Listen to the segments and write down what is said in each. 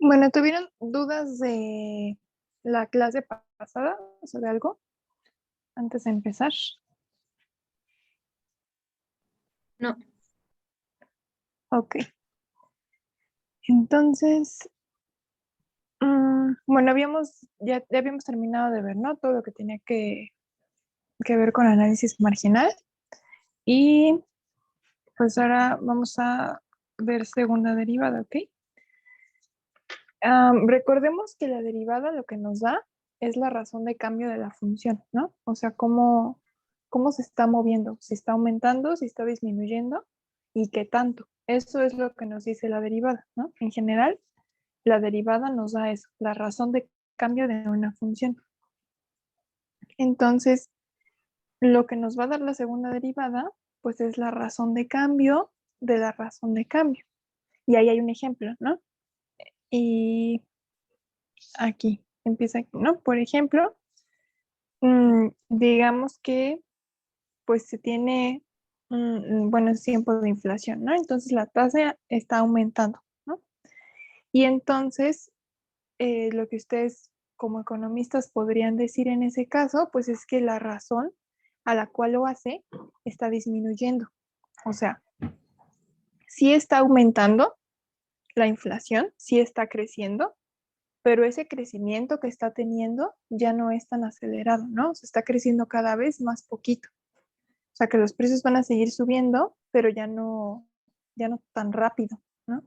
Bueno, ¿tuvieron dudas de la clase pasada sobre algo antes de empezar? No, Ok. Entonces, bueno, ya habíamos terminado de ver, ¿no? Todo lo que tenía que ver con análisis marginal. Y pues ahora vamos a ver segunda derivada, ¿ok? Recordemos que la derivada lo que nos da es la razón de cambio de la función, ¿no? O sea, cómo se está moviendo, si está aumentando, si está disminuyendo y qué tanto. Eso es lo que nos dice la derivada, ¿no? En general, la derivada nos da eso, la razón de cambio de una función. Entonces, lo que nos va a dar la segunda derivada, pues es la razón de cambio de la razón de cambio. Y ahí hay un ejemplo, ¿no? Y aquí, empieza aquí, ¿no? Por ejemplo, digamos que pues se tiene, buenos tiempos de inflación, ¿no? Entonces la tasa está aumentando, ¿no? Y entonces lo que ustedes como economistas podrían decir en ese caso, pues es que la razón a la cual lo hace está disminuyendo. O sea, sí está aumentando la inflación, sí está creciendo, pero ese crecimiento que está teniendo ya no es tan acelerado, ¿no? Se está creciendo cada vez más poquito. O sea que los precios van a seguir subiendo, pero ya no tan rápido, ¿no?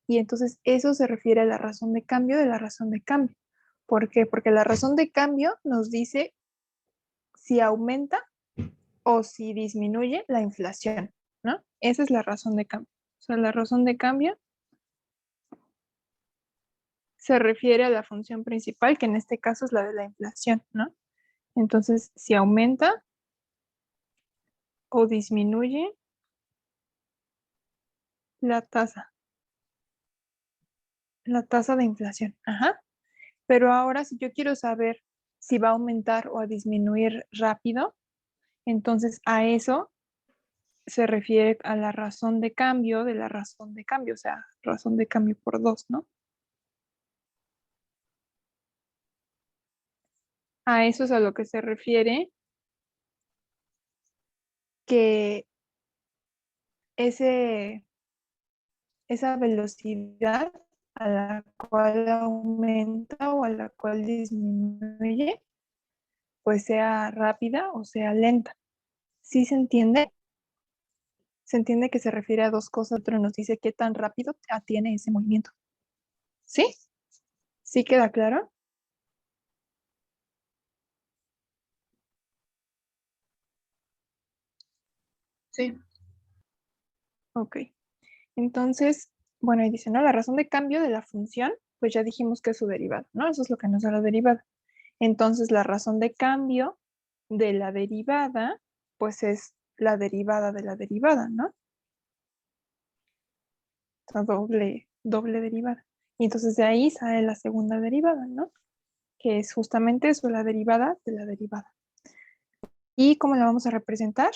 Y entonces eso se refiere a la razón de cambio de la razón de cambio. ¿Por qué? Porque la razón de cambio nos dice si aumenta o si disminuye la inflación, ¿no? Esa es la razón de cambio. O sea, la razón de cambio se refiere a la función principal, que en este caso es la de la inflación, ¿no? Entonces, si aumenta o disminuye la tasa de inflación. Ajá. Pero ahora, si yo quiero saber si va a aumentar o a disminuir rápido, entonces a eso se refiere a la razón de cambio de la razón de cambio, o sea, razón de cambio por dos, ¿no? A eso es a lo que se refiere que ese, esa velocidad a la cual aumenta o a la cual disminuye, pues sea rápida o sea lenta. ¿Sí se entiende? Se entiende que se refiere a dos cosas, pero nos dice qué tan rápido tiene ese movimiento. ¿Sí? ¿Sí queda claro? sí. Ok. Entonces, bueno, ahí dice, ¿no? La razón de cambio de la función, pues ya dijimos que es su derivada, ¿no? Eso es lo que nos da la derivada. Entonces, la razón de cambio de la derivada, pues es la derivada de la derivada, ¿no? O sea, doble derivada. Y entonces de ahí sale la segunda derivada, ¿no? Que es justamente eso, la derivada de la derivada. ¿Y cómo la vamos a representar?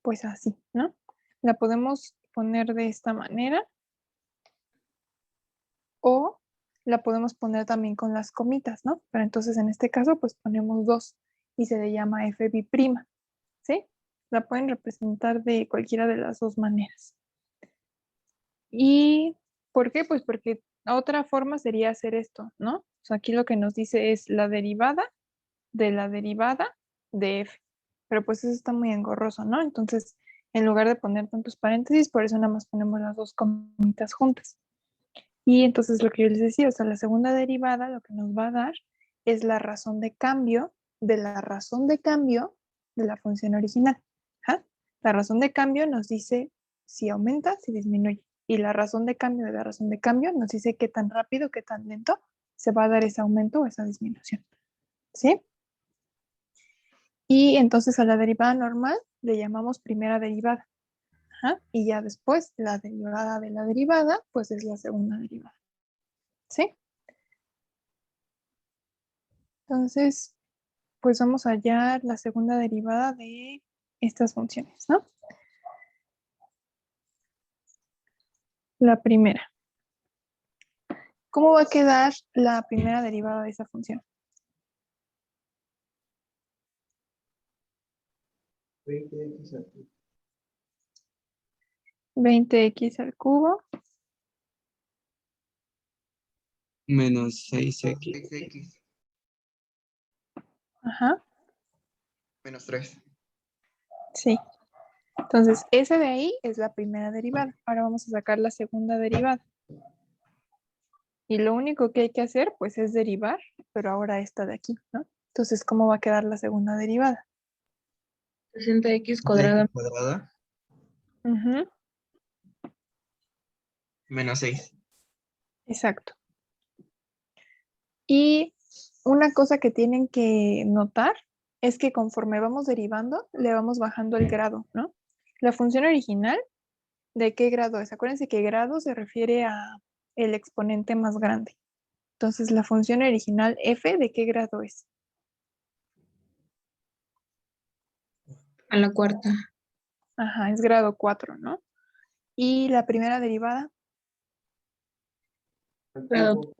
Pues así, ¿no? La podemos poner de esta manera o la podemos poner también con las comitas, ¿no? Pero entonces en este caso pues ponemos 2 y se le llama FB', ¿sí? La pueden representar de cualquiera de las dos maneras. ¿Y por qué? Pues porque otra forma sería hacer esto, ¿no? O sea, aquí lo que nos dice es la derivada de f. Pero pues eso está muy engorroso, ¿no? Entonces, en lugar de poner tantos paréntesis, por eso nada más ponemos las dos comitas juntas. Y entonces lo que yo les decía, o sea, la segunda derivada lo que nos va a dar es la razón de cambio de la razón de cambio de la función original. ¿Ja? La razón de cambio nos dice si aumenta, si disminuye. Y la razón de cambio de la razón de cambio nos dice qué tan rápido, qué tan lento se va a dar ese aumento o esa disminución. ¿Sí? Y entonces a la derivada normal le llamamos primera derivada. Ajá. Y ya después la derivada de la derivada, pues es la segunda derivada. ¿Sí? Entonces, pues vamos a hallar la segunda derivada de estas funciones, ¿no? La primera. ¿Cómo va a quedar la primera derivada de esa función? 20x al cubo. Menos 6x. 6x Ajá, menos 3. sí. Entonces, esa de ahí es la primera derivada. Ahora vamos a sacar la segunda derivada. Y lo único que hay que hacer, pues, es derivar, pero ahora esta de aquí, ¿no? Entonces, ¿cómo va a quedar la segunda derivada? 60x cuadrada. Cuadrada Ujú, menos 6. exacto. Y una cosa que tienen que notar es que conforme vamos derivando, le vamos bajando el grado, ¿no? La función original, ¿de qué grado es? Acuérdense que grado se refiere a el exponente más grande. Entonces, la función original f, ¿de qué grado es? A la cuarta. Ajá, es grado 4, ¿no? Y la primera derivada, Grado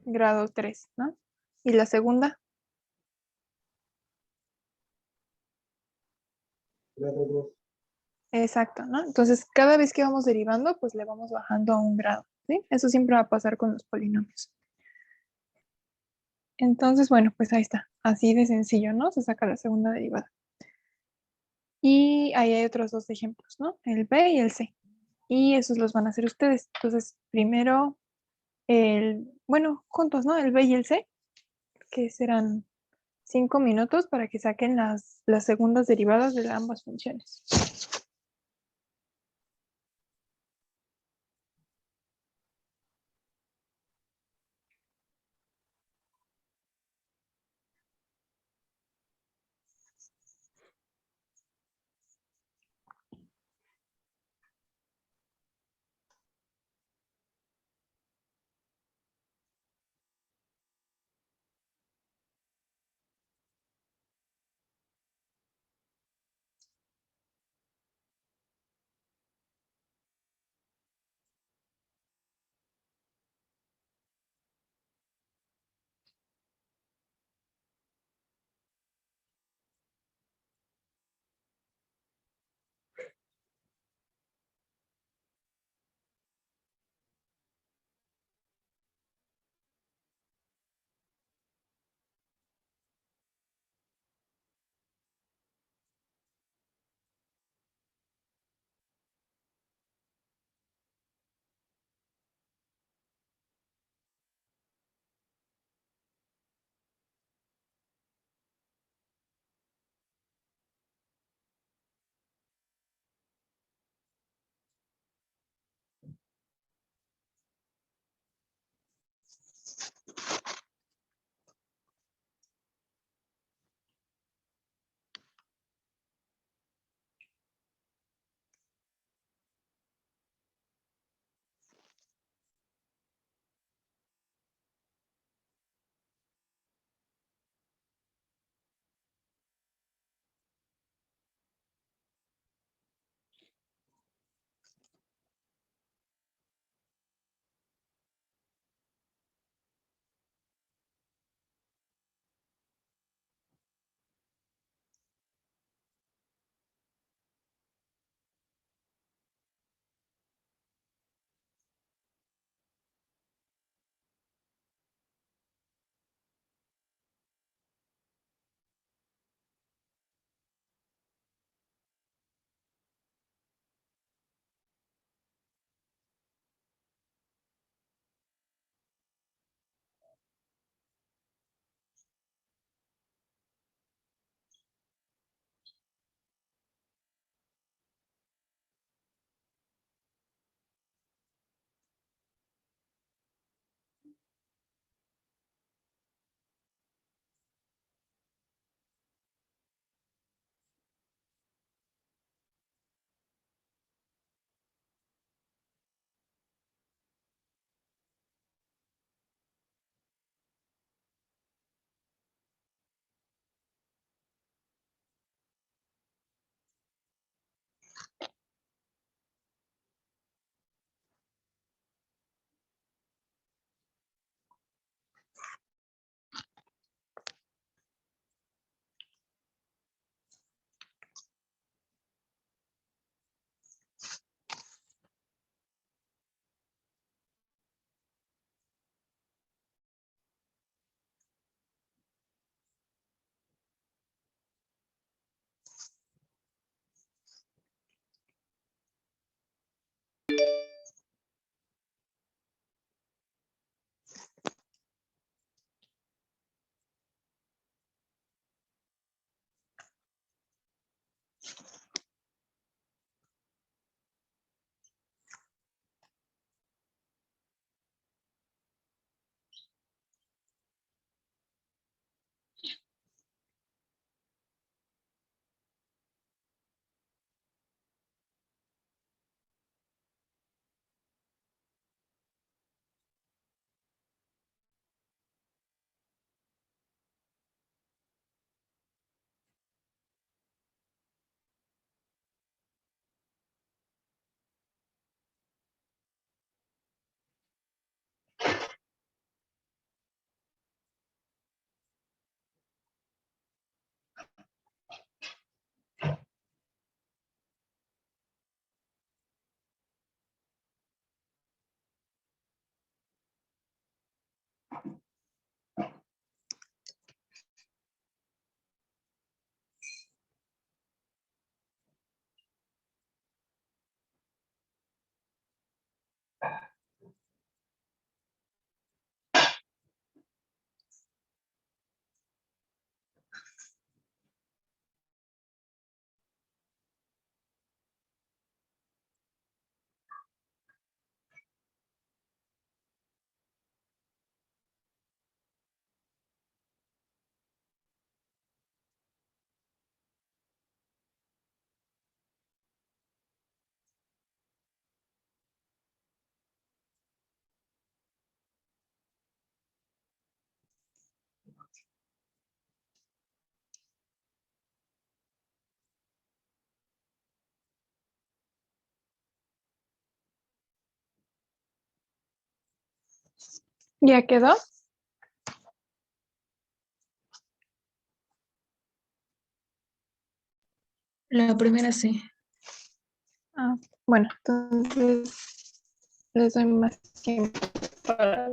grado 3, ¿no? Y la segunda, Grado 2. exacto, ¿no? Entonces, cada vez que vamos derivando, pues le vamos bajando a un grado, ¿sí? Eso siempre va a pasar con los polinomios. Entonces, bueno, pues ahí está. Así de sencillo, ¿no? Se saca la segunda derivada. Y ahí hay otros dos ejemplos, ¿no? El B y el C. Y esos los van a hacer ustedes. Entonces, primero bueno, juntos, ¿no? El B y el C, que serán 5 minutos para que saquen las segundas derivadas de ambas funciones. ¿Ya quedó? La primera sí. Ah, bueno, entonces les doy más tiempo para...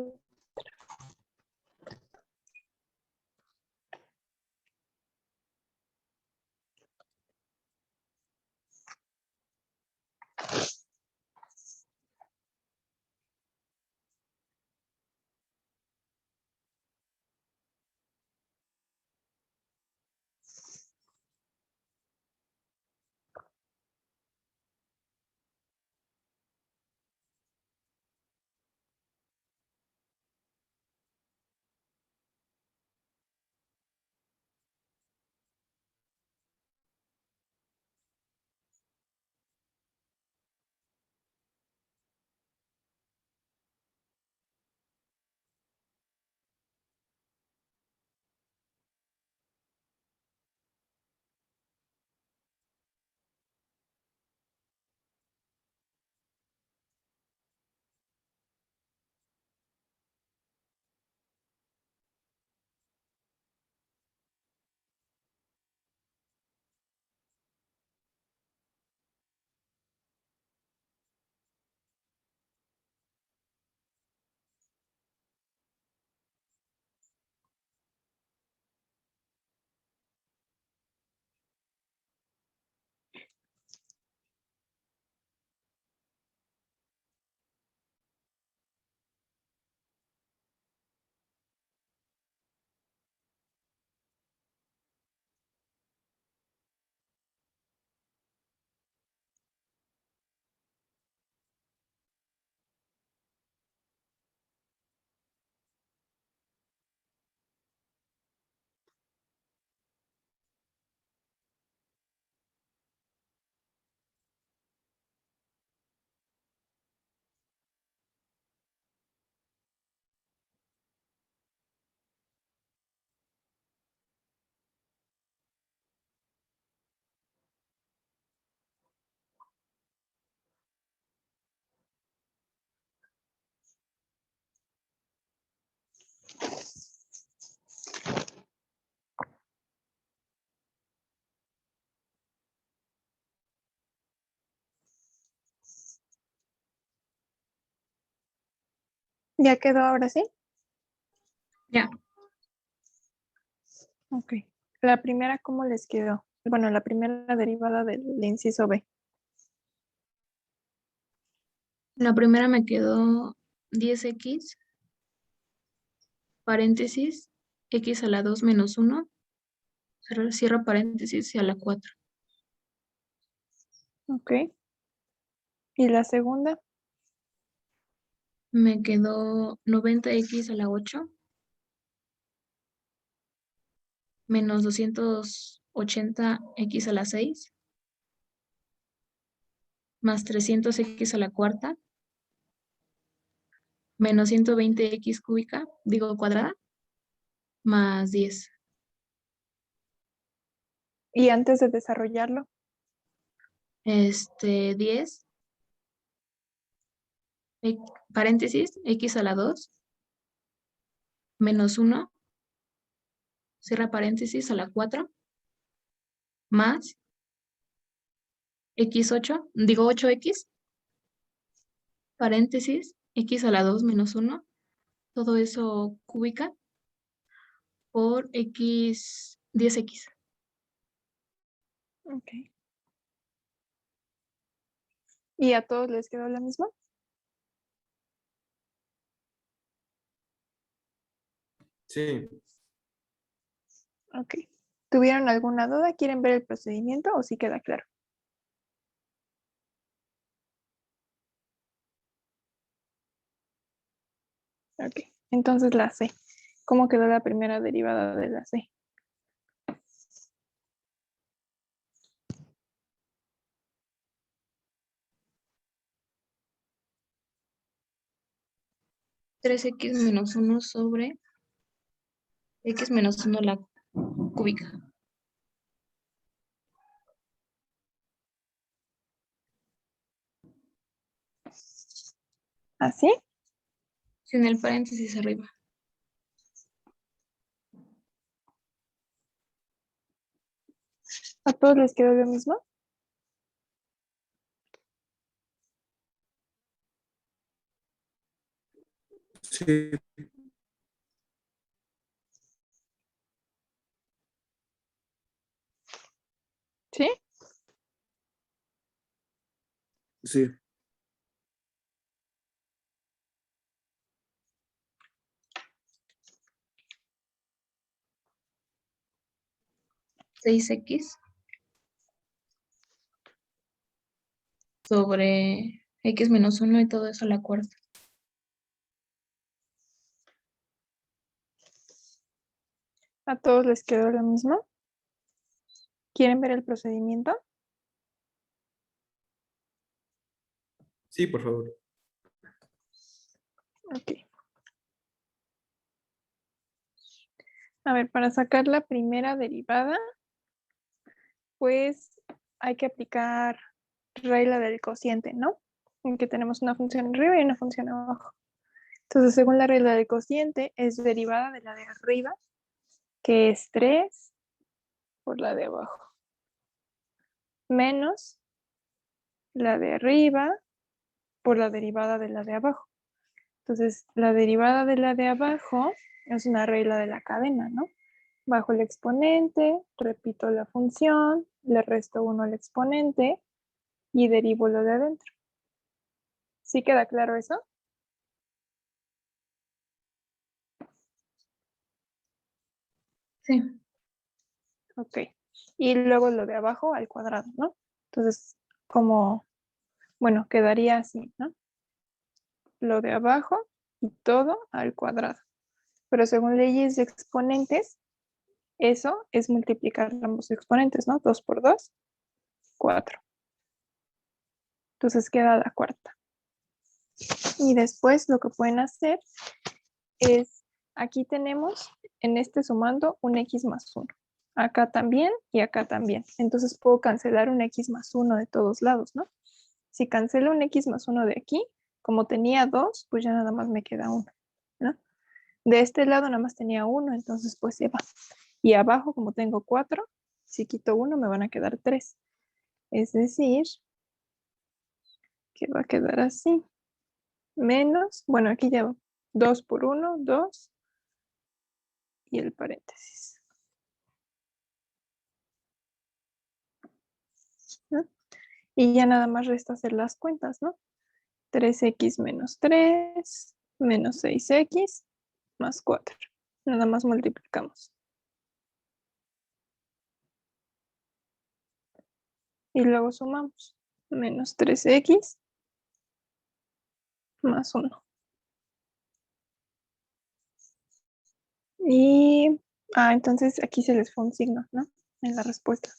¿Ya quedó ahora sí? Ya. Ok. La primera, ¿cómo les quedó? Bueno, la primera derivada del inciso B. La primera me quedó 10x, paréntesis, x a la 2 menos 1, cierra paréntesis y a la 4. Ok. ¿Y la segunda? Me quedó 90x a la 8 menos 280x a la 6 más 300x a la cuarta menos 120x cúbica, digo cuadrada, más 10. ¿Y antes de desarrollarlo? 10, paréntesis, x a la 2 menos 1, cierra paréntesis a la 4 más x8, digo 8x, paréntesis, x a la 2 menos 1, todo eso cúbica por x, 10x. Ok. ¿Y a todos les quedó la misma? Sí. Ok. ¿Tuvieron alguna duda? ¿Quieren ver el procedimiento o sí queda claro? Ok. Entonces la C. ¿Cómo quedó la primera derivada de la C? Tres x menos 1 sobre x menos 1 la cúbica. ¿Así? sin el paréntesis arriba. ¿A todos les quedó lo mismo? Sí, ¿Sí? sí. Seis x sobre x menos 1 y todo eso a la cuarta. ¿A todos les quedó lo mismo? ¿Quieren ver el procedimiento? Sí, por favor. Ok. A ver, para sacar la primera derivada, pues hay que aplicar regla del cociente, ¿no? En que tenemos una función arriba y una función abajo. Entonces, según la regla del cociente, es derivada de la de arriba, que es 3 por la de abajo, menos la de arriba por la derivada de la de abajo. Entonces, la derivada de la de abajo es una regla de la cadena, ¿no? Bajo el exponente, repito la función, le resto 1 al exponente y derivo lo de adentro. ¿Sí queda claro eso? Sí. Ok. Y luego lo de abajo al cuadrado, ¿no? Entonces, como, bueno, quedaría así, ¿no? Lo de abajo y todo al cuadrado. Pero según leyes de exponentes, eso es multiplicar ambos exponentes, ¿no? 2 por 2, 4. Entonces queda la cuarta. Y después lo que pueden hacer es, aquí tenemos en este sumando un x más 1. Acá también y acá también. Entonces puedo cancelar un x más 1 de todos lados, ¿no? Si cancelo un x más 1 de aquí, como tenía 2, pues ya nada más me queda 1, ¿no? De este lado nada más tenía 1, entonces pues se va. Y abajo, como tengo 4, si quito 1 me van a quedar 3. Es decir, que va a quedar así. Menos, bueno, aquí ya 2 por 1, 2 y el paréntesis. ¿No? Y ya nada más resta hacer las cuentas, ¿no? 3x menos 3 menos 6x más 4. Nada más multiplicamos. Y luego sumamos. Menos 3x más 1. Y, entonces aquí se les fue un signo, ¿no? En la respuesta.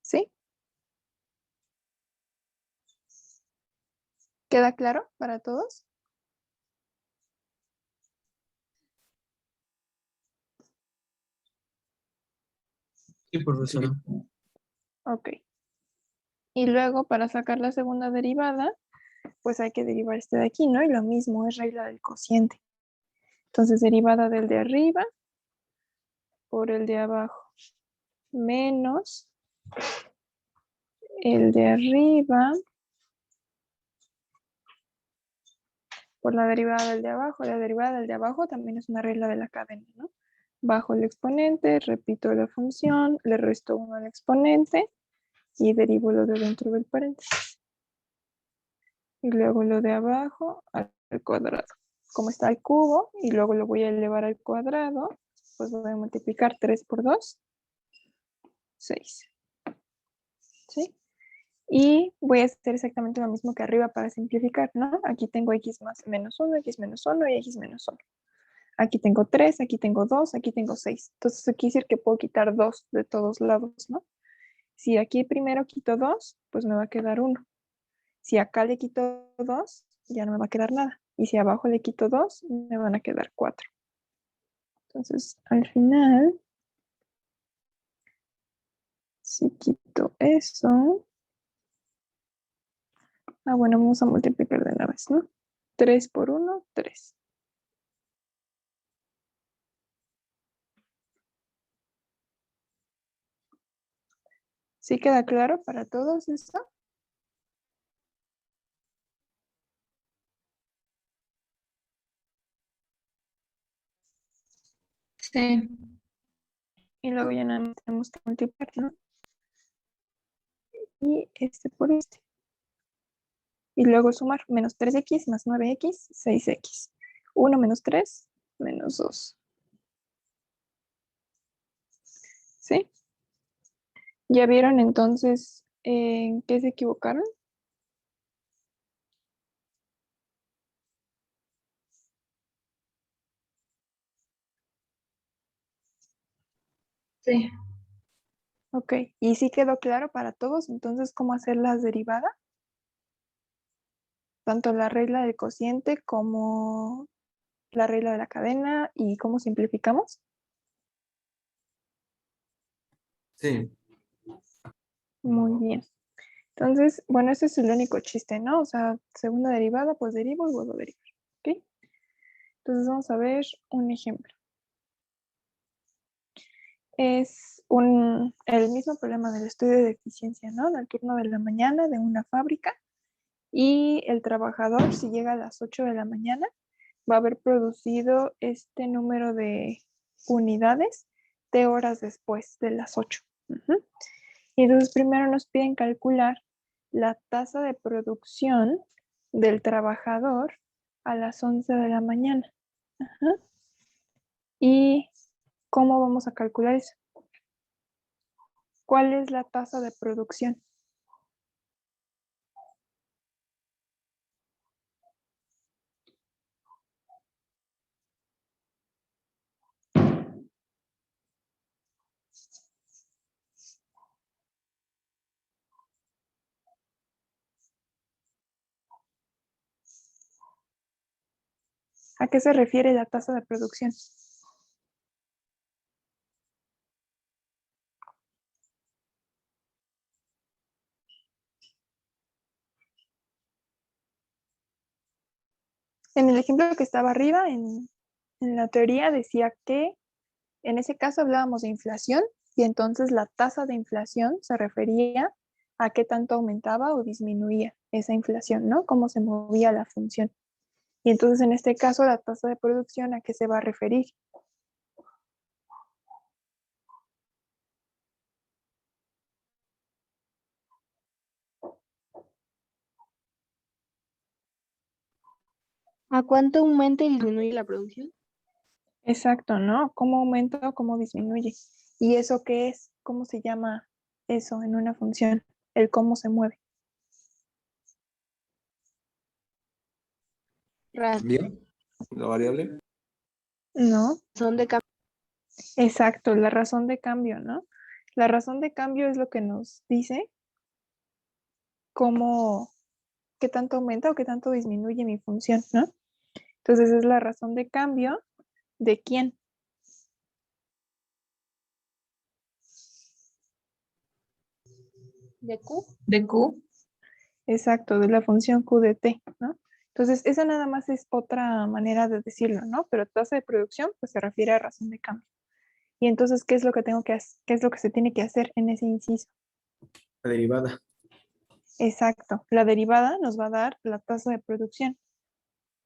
¿Sí? ¿Queda claro para todos? Sí, profesora. Ok. Y luego para sacar la segunda derivada, pues hay que derivar este de aquí, ¿no? Y lo mismo es regla del cociente. Entonces, derivada del de arriba por el de abajo menos el de arriba por la derivada del de abajo. La derivada del de abajo también es una regla de la cadena, ¿no? Bajo el exponente, repito la función, le resto 1 al exponente y derivo lo de dentro del paréntesis. Y luego lo de abajo al cuadrado. Como está el cubo y luego lo voy a elevar al cuadrado, pues voy a multiplicar 3 por 2, 6. ¿Sí? Y voy a hacer exactamente lo mismo que arriba para simplificar, ¿no? Aquí tengo x más menos 1, x menos 1 y x menos 1. Aquí tengo 3, aquí tengo 2, aquí tengo 6. Entonces, eso quiere decir que puedo quitar 2 de todos lados, ¿no? Si aquí primero quito 2, pues me va a quedar 1. Si acá le quito 2, ya no me va a quedar nada. Y si abajo le quito 2, me van a quedar 4. Entonces, al final, si quito eso, Bueno, vamos a multiplicar de una vez, ¿no? 3 por 1, 3. ¿Sí queda claro para todos esto? Sí. Y luego ya nada más tenemos que multiplicar, ¿no? Y este por este. Y luego sumar menos 3x más 9x, 6x. 1 menos 3, menos 2. ¿Sí? ¿Ya vieron entonces en qué se equivocaron? Sí. Ok, y sí quedó claro para todos, entonces, ¿cómo hacer las derivadas? Tanto la regla del cociente como la regla de la cadena y cómo simplificamos. Sí, Muy bien. Entonces, bueno, ese es el único chiste, ¿no? O sea, segunda derivada, pues derivo y vuelvo a derivar. ¿Ok? Entonces vamos a ver un ejemplo. Es el mismo problema del estudio de eficiencia, ¿no? Del turno de la mañana de una fábrica y el trabajador, si llega a las 8 de la mañana, va a haber producido este número de unidades de horas después de las 8. Y entonces primero nos piden calcular la tasa de producción del trabajador a las 11 de la mañana. Ajá. ¿Y cómo vamos a calcular eso? ¿Cuál es la tasa de producción? ¿A qué se refiere la tasa de producción? En el ejemplo que estaba arriba, en la teoría decía que en ese caso hablábamos de inflación y entonces la tasa de inflación se refería a qué tanto aumentaba o disminuía esa inflación, ¿no? Cómo se movía la función. Y entonces en este caso la tasa de producción, ¿a qué se va a referir? ¿A cuánto aumenta y disminuye la producción? Exacto, ¿no? ¿Cómo aumenta o cómo disminuye? ¿Y eso qué es? ¿Cómo se llama eso en una función? El cómo se mueve. ¿cambio? ¿La variable? ¿No? Razón de cambio. Exacto, la razón de cambio, ¿no? La razón de cambio es lo que nos dice cómo, qué tanto aumenta o qué tanto disminuye mi función, ¿no? Entonces es la razón de cambio de quién. ¿De Q? De Q. Exacto, de la función Q de T, ¿no? Entonces, esa nada más es otra manera de decirlo, ¿no? Pero tasa de producción, pues se refiere a razón de cambio. Y entonces, ¿qué es lo que tengo que hacer? ¿Qué es lo que se tiene que hacer en ese inciso? La derivada. Exacto, la derivada nos va a dar la tasa de producción.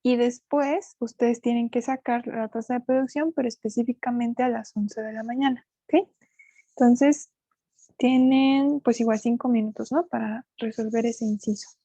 Y después, ustedes tienen que sacar la tasa de producción, pero específicamente a las 11 de la mañana, ¿ok? Entonces, tienen pues igual 5 minutos, ¿no? Para resolver ese inciso.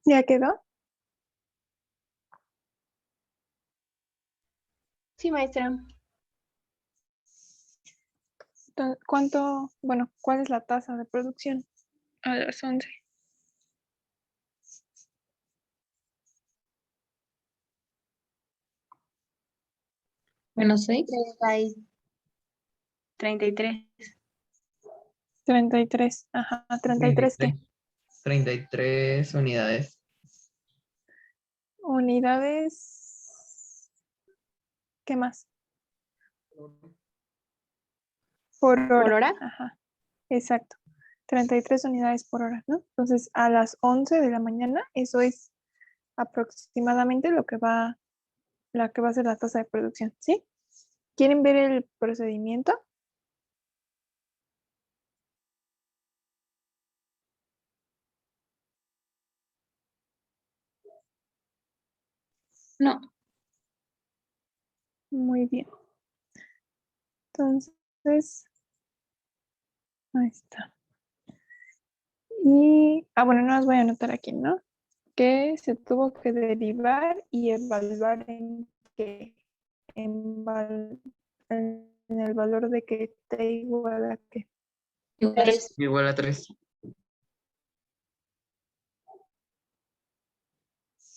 ¿Ya quedó? Sí, maestra. ¿Cuánto, bueno, cuál es la tasa de producción a las 11? Menos 6. 33. 33. Ajá, 33 ¿qué? 33 unidades. Unidades. ¿Qué más? Por hora. ¿Por hora? Ajá, exacto. 33 unidades por hora, ¿no? Entonces, a las 11 de la mañana, eso es aproximadamente la que va a ser la tasa de producción, ¿sí? ¿Quieren ver el procedimiento? No. Muy bien. Entonces, ahí está. Y, bueno, no las voy a anotar aquí, ¿no? Que se tuvo que derivar y evaluar en que en el valor de que t igual a que. Tres. Igual a 3.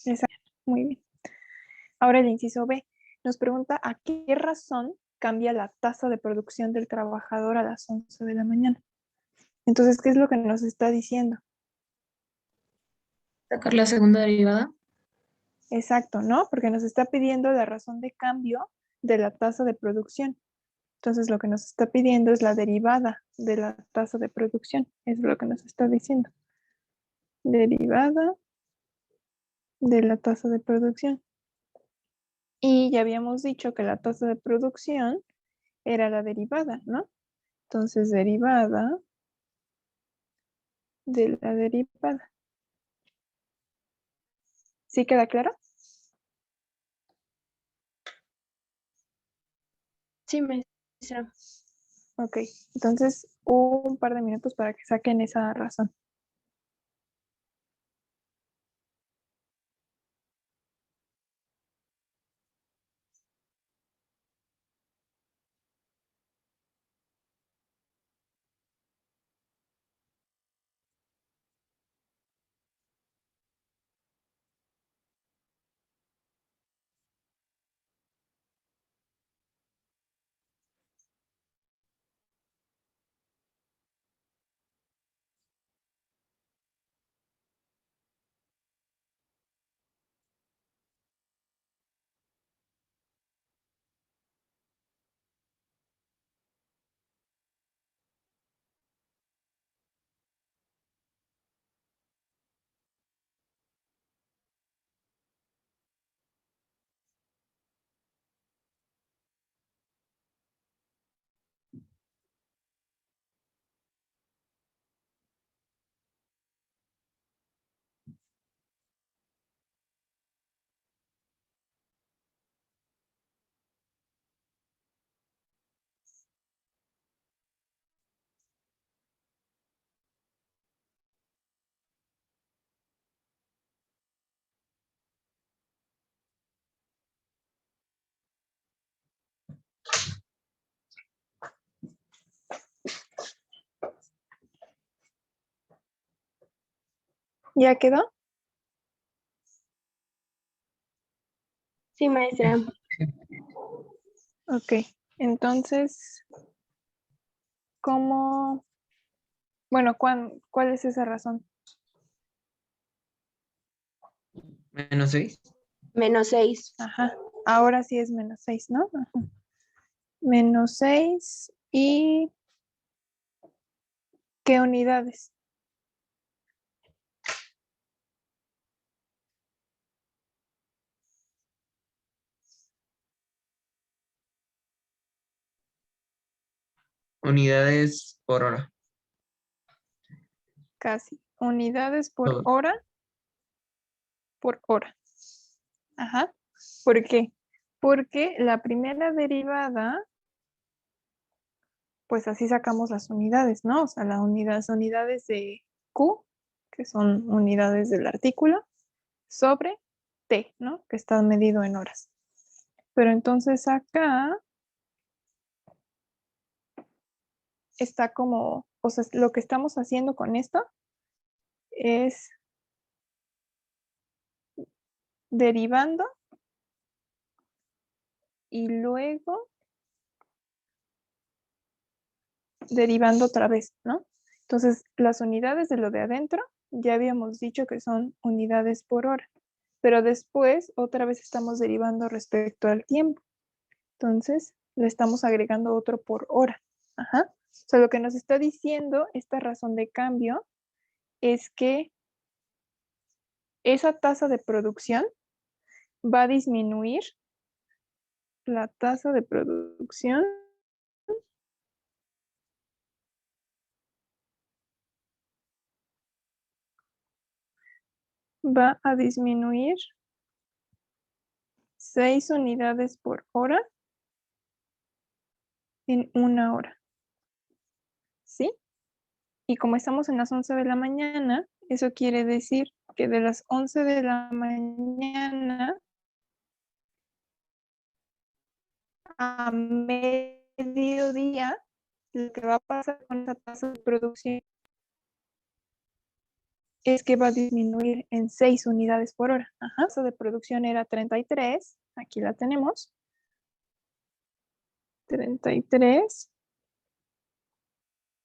Exacto. Muy bien. Ahora el inciso B nos pregunta a qué razón cambia la tasa de producción del trabajador a las 11 de la mañana. Entonces, ¿qué es lo que nos está diciendo? Sacar la segunda derivada. Exacto, ¿no? Porque nos está pidiendo la razón de cambio de la tasa de producción. Entonces, lo que nos está pidiendo es la derivada de la tasa de producción. Es lo que nos está diciendo. Derivada de la tasa de producción. Y ya habíamos dicho que la tasa de producción era la derivada, ¿no? Entonces, derivada de la derivada. ¿Sí queda claro? Sí, maestra. Ok, entonces un par de minutos para que saquen esa razón. ¿Ya quedó? Sí, maestra. Ok, entonces, ¿cómo? Bueno, ¿cuál es esa razón? Menos 6. Menos 6. Ajá, ahora sí es menos 6, ¿no? Ajá. Menos 6 y ¿qué unidades? Unidades por hora. Casi. Unidades por Todo. hora. Por hora. Ajá. ¿Por qué? Porque la primera derivada, pues así sacamos las unidades, ¿no? O sea, las unidades de Q, que son unidades del artículo, sobre T, ¿no? Que está medido en horas. Pero entonces acá está como, o sea, lo que estamos haciendo con esto es derivando y luego derivando otra vez, ¿no? Entonces, las unidades de lo de adentro ya habíamos dicho que son unidades por hora, pero después otra vez estamos derivando respecto al tiempo. Entonces, le estamos agregando otro por hora. Ajá. O sea, lo que nos está diciendo esta razón de cambio es que esa tasa de producción va a disminuir la tasa de producción va a disminuir 6 unidades por hora en 1 hora. ¿Sí? Y como estamos en las 11 de la mañana, eso quiere decir que de las 11 de la mañana a mediodía, lo que va a pasar con esa tasa de producción es que va a disminuir en 6 unidades por hora. Ajá, la tasa de producción era 33, aquí la tenemos. 33.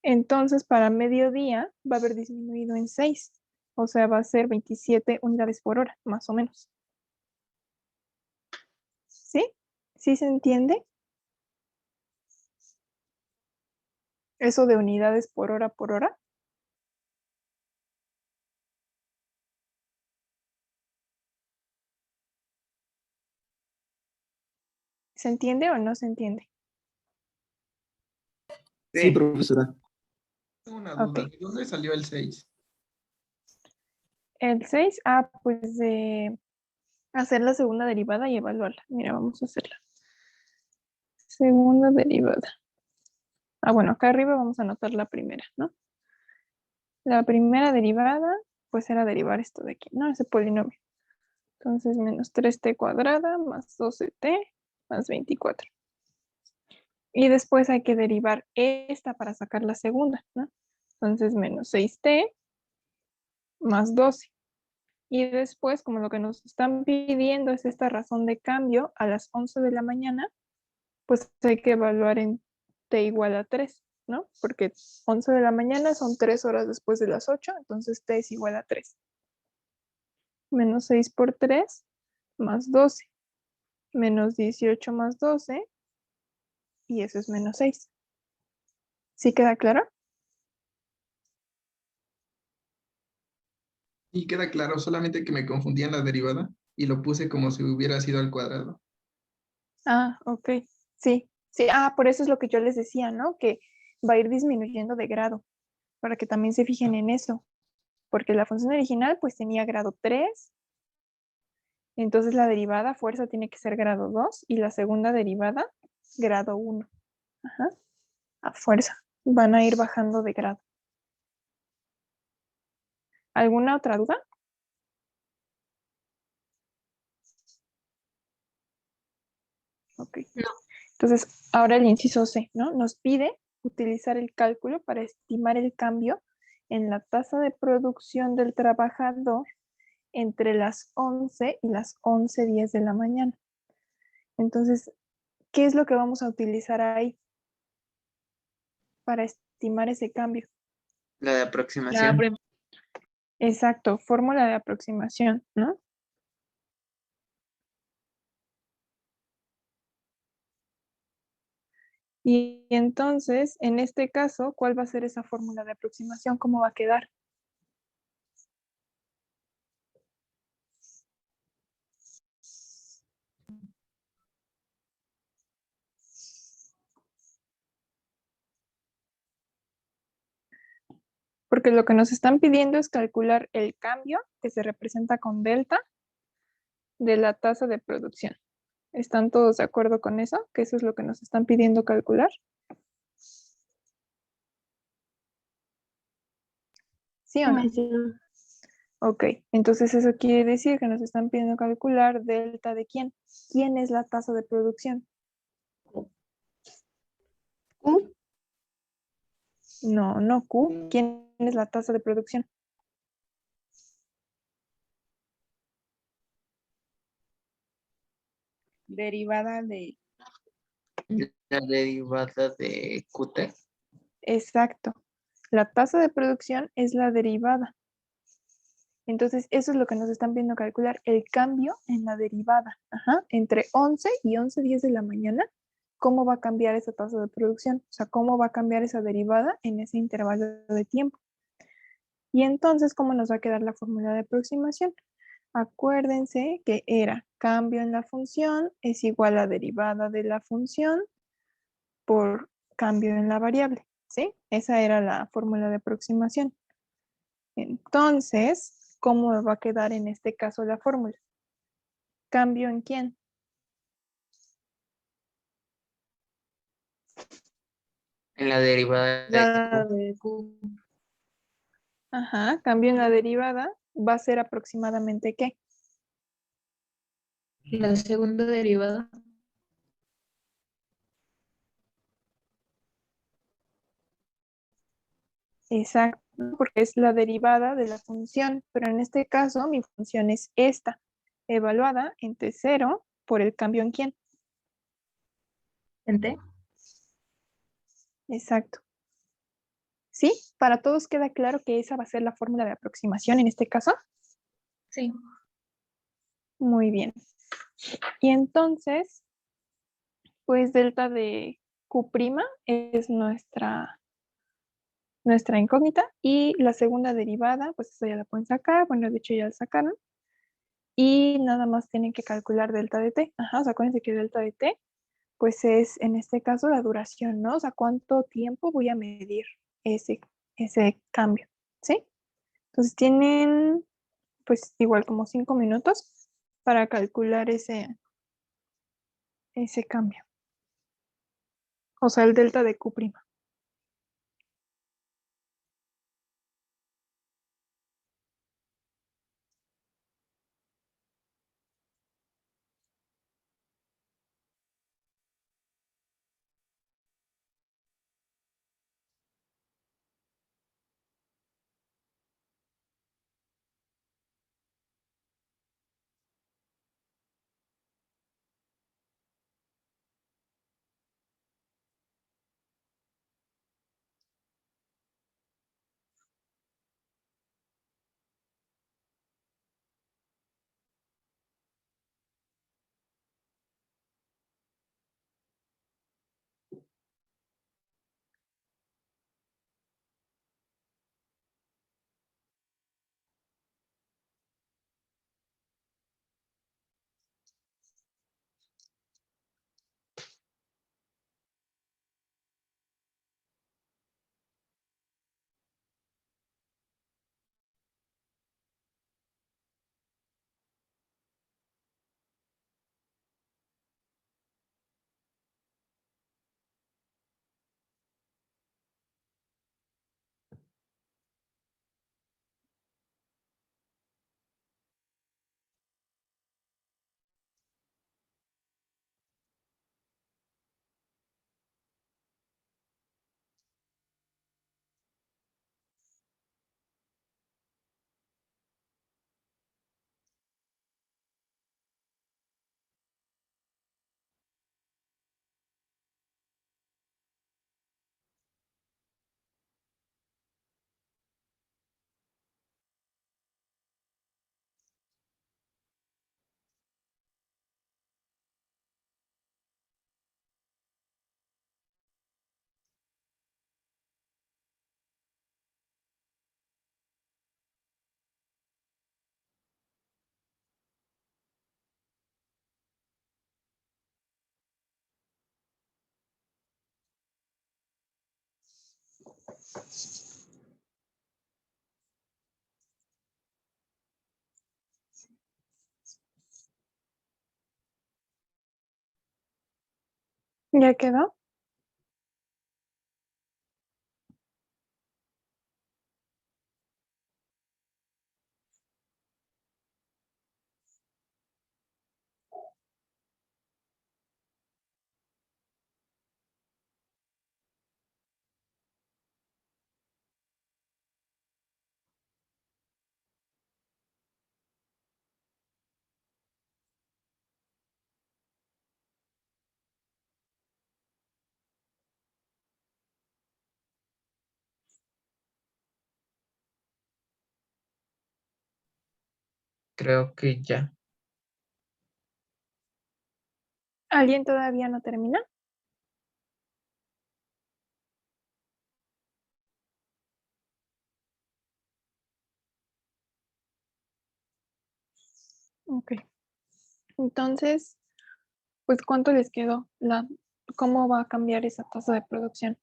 Entonces, para mediodía va a haber disminuido en 6. O sea, va a ser 27 unidades por hora, más o menos. ¿Sí? ¿Sí se entiende? Eso de unidades por hora por hora. ¿Se entiende o no se entiende? Sí, profesora. Tengo una Ok. duda. ¿De dónde salió el 6? El 6, pues de hacer la segunda derivada y evaluarla. Mira, vamos a hacerla. Segunda derivada. Bueno, acá arriba vamos a anotar la primera, ¿no? La primera derivada, pues era derivar esto de aquí, ¿no? Ese polinomio. Entonces, menos 3t cuadrada más 12t más 24. Y después hay que derivar esta para sacar la segunda, ¿no? Entonces, menos 6t más 12. Y después, como lo que nos están pidiendo es esta razón de cambio a las 11 de la mañana, pues hay que evaluar en t igual a 3, ¿no? Porque 11 de la mañana son 3 horas después de las 8, entonces t es igual a 3. Menos 6 por 3 más 12. Menos 18 más 12. Y eso es menos 6. ¿Sí queda claro? Y queda claro, solamente que me confundí en la derivada y lo puse como si hubiera sido al cuadrado. Ok. Sí, sí. Por eso es lo que yo les decía, ¿no? Que va a ir disminuyendo de grado, para que también se fijen en eso. Porque la función original pues tenía grado 3, entonces la derivada fuerza tiene que ser grado 2 y la segunda derivada grado 1. Ajá. A fuerza. Van a ir bajando de grado. ¿Alguna otra duda? Ok. No. Entonces, ahora el inciso C, ¿no? Nos pide utilizar el cálculo para estimar el cambio en la tasa de producción del trabajador entre las 11 y las 11:10 de la mañana. Entonces, ¿qué es lo que vamos a utilizar ahí para estimar ese cambio? La de aproximación. Exacto, fórmula de aproximación, ¿no? Y entonces, en este caso, ¿cuál va a ser esa fórmula de aproximación? ¿Cómo va a quedar? Porque lo que nos están pidiendo es calcular el cambio que se representa con delta de la tasa de producción. ¿Están todos de acuerdo con eso? ¿Que eso es lo que nos están pidiendo calcular? ¿Sí o Sí, no? maestra. Ok, entonces eso quiere decir que nos están pidiendo calcular delta de quién. ¿Quién es la tasa de producción? Q. No, no Q. ¿Quién es la tasa de producción? Derivada de La derivada de QT. Exacto. La tasa de producción es la derivada. Entonces, eso es lo que nos están viendo calcular, el cambio en la derivada. Ajá. Entre 11 y 11:10 de la mañana, ¿cómo va a cambiar esa tasa de producción? O sea, ¿cómo va a cambiar esa derivada en ese intervalo de tiempo? Y entonces, ¿cómo nos va a quedar la fórmula de aproximación? Acuérdense que era cambio en la función es igual a derivada de la función por cambio en la variable, ¿sí? Esa era la fórmula de aproximación. Entonces, ¿cómo me va a quedar en este caso la fórmula? ¿Cambio en quién? En la derivada de Q. de Q. Ajá, cambio en la derivada va a ser aproximadamente ¿qué? La segunda derivada. Exacto, porque es la derivada de la función, pero en este caso mi función es esta, evaluada entre 0 por el cambio en quién. ¿En T? Exacto. ¿Sí? ¿Para todos queda claro que esa va a ser la fórmula de aproximación en este caso? Sí. Muy bien. Y entonces, pues delta de Q' es nuestra incógnita y la segunda derivada, pues esa ya la pueden sacar, bueno, de hecho ya la sacaron. Y nada más tienen que calcular delta de t. Ajá, o sea, acuérdense que delta de t, pues es en este caso la duración, ¿no? O sea, cuánto tiempo voy a medir ese cambio, ¿sí? Entonces tienen, pues igual como 5 minutos para calcular ese cambio. O sea, el delta de Q'. ¿Ya quedó? Creo que ya. ¿Alguien todavía no termina? Ok. Entonces, pues, ¿cuánto les quedó? ¿Cómo va a cambiar esa tasa de producción?